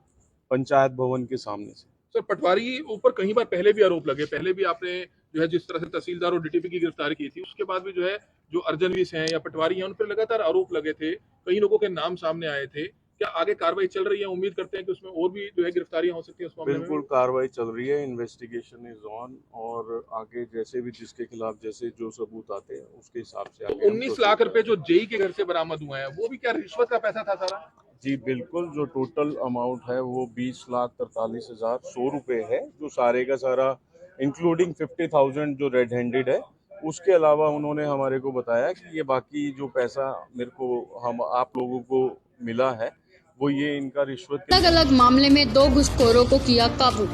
पंचायत भवन के सामने से। सर पटवारी ऊपर कई बार पहले भी आरोप लगे, पहले भी आपने जो है जिस तरह से तहसीलदार और डीटीपी की गिरफ्तारी की थी उसके बाद भी जो है जो अर्जनवीस हैं या पटवारी हैं उन पर लगातार आरोप लगे थे, कई लोगों के नाम सामने आए थे। क्या आगे कार्रवाई चल रही है? उम्मीद करते हैं कि उसमें और भी जो है गिरफ्तारियां हो सकती है उस मामले में? बिल्कुल कार्रवाई चल रही है, इन्वेस्टिगेशन इज ऑन और आगे जैसे भी जिसके खिलाफ जैसे जो सबूत आते हैं उसके हिसाब से तो आगे हम 19 लाख proceed रुपए जो जेई के घर से बरामद हुए हैं वो भी क्या रिश्वत का पैसा था सारा? जी बिल्कुल, जो टोटल अमाउंट है वो 20,43,100 रुपये है, जो सारे का सारा इंक्लूडिंग 50,000 जो रेड हैंडेड है। उसके अलावा उन्होंने हमारे को बताया कि ये बाकी जो पैसा मेरे को हम आप लोगों को मिला है वो ये इनका रिश्वत के अलग अलग मामले में 2 घुसखोरों को किया काबू।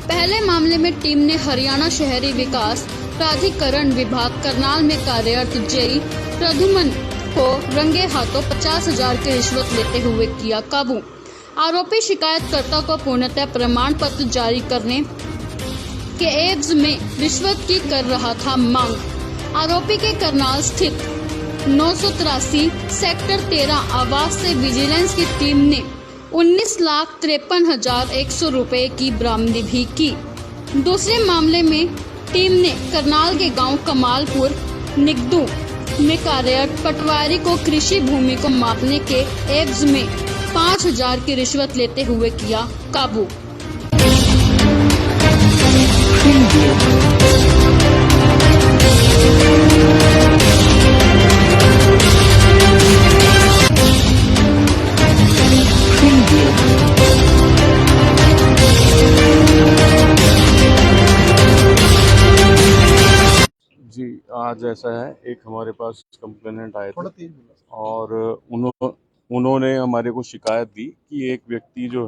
पहले मामले में टीम ने हरियाणा शहरी विकास प्राधिकरण विभाग करनाल में कार्यरत जेई प्रद्युमन को रंगे हाथों 50,000 की रिश्वत लेते हुए किया काबू। आरोपी शिकायतकर्ता को पूर्णतः प्रमाण पत्र जारी करने के एवज में रिश्वत की कर रहा था मांग। आरोपी के करनाल स्थित 983 सेक्टर 13 आवास से विजिलेंस की टीम ने 19,53,100 रुपए की बरामदी भी की। दूसरे मामले में टीम ने करनाल के गांव कमालपुर निगदू में कार्यरत पटवारी को कृषि भूमि को मापने के एवज में 5,000 की रिश्वत लेते हुए किया काबू। जी, आज ऐसा है, एक हमारे पास कंप्लेनेंट आए थे और उन्होंने हमारे को शिकायत दी कि एक व्यक्ति जो है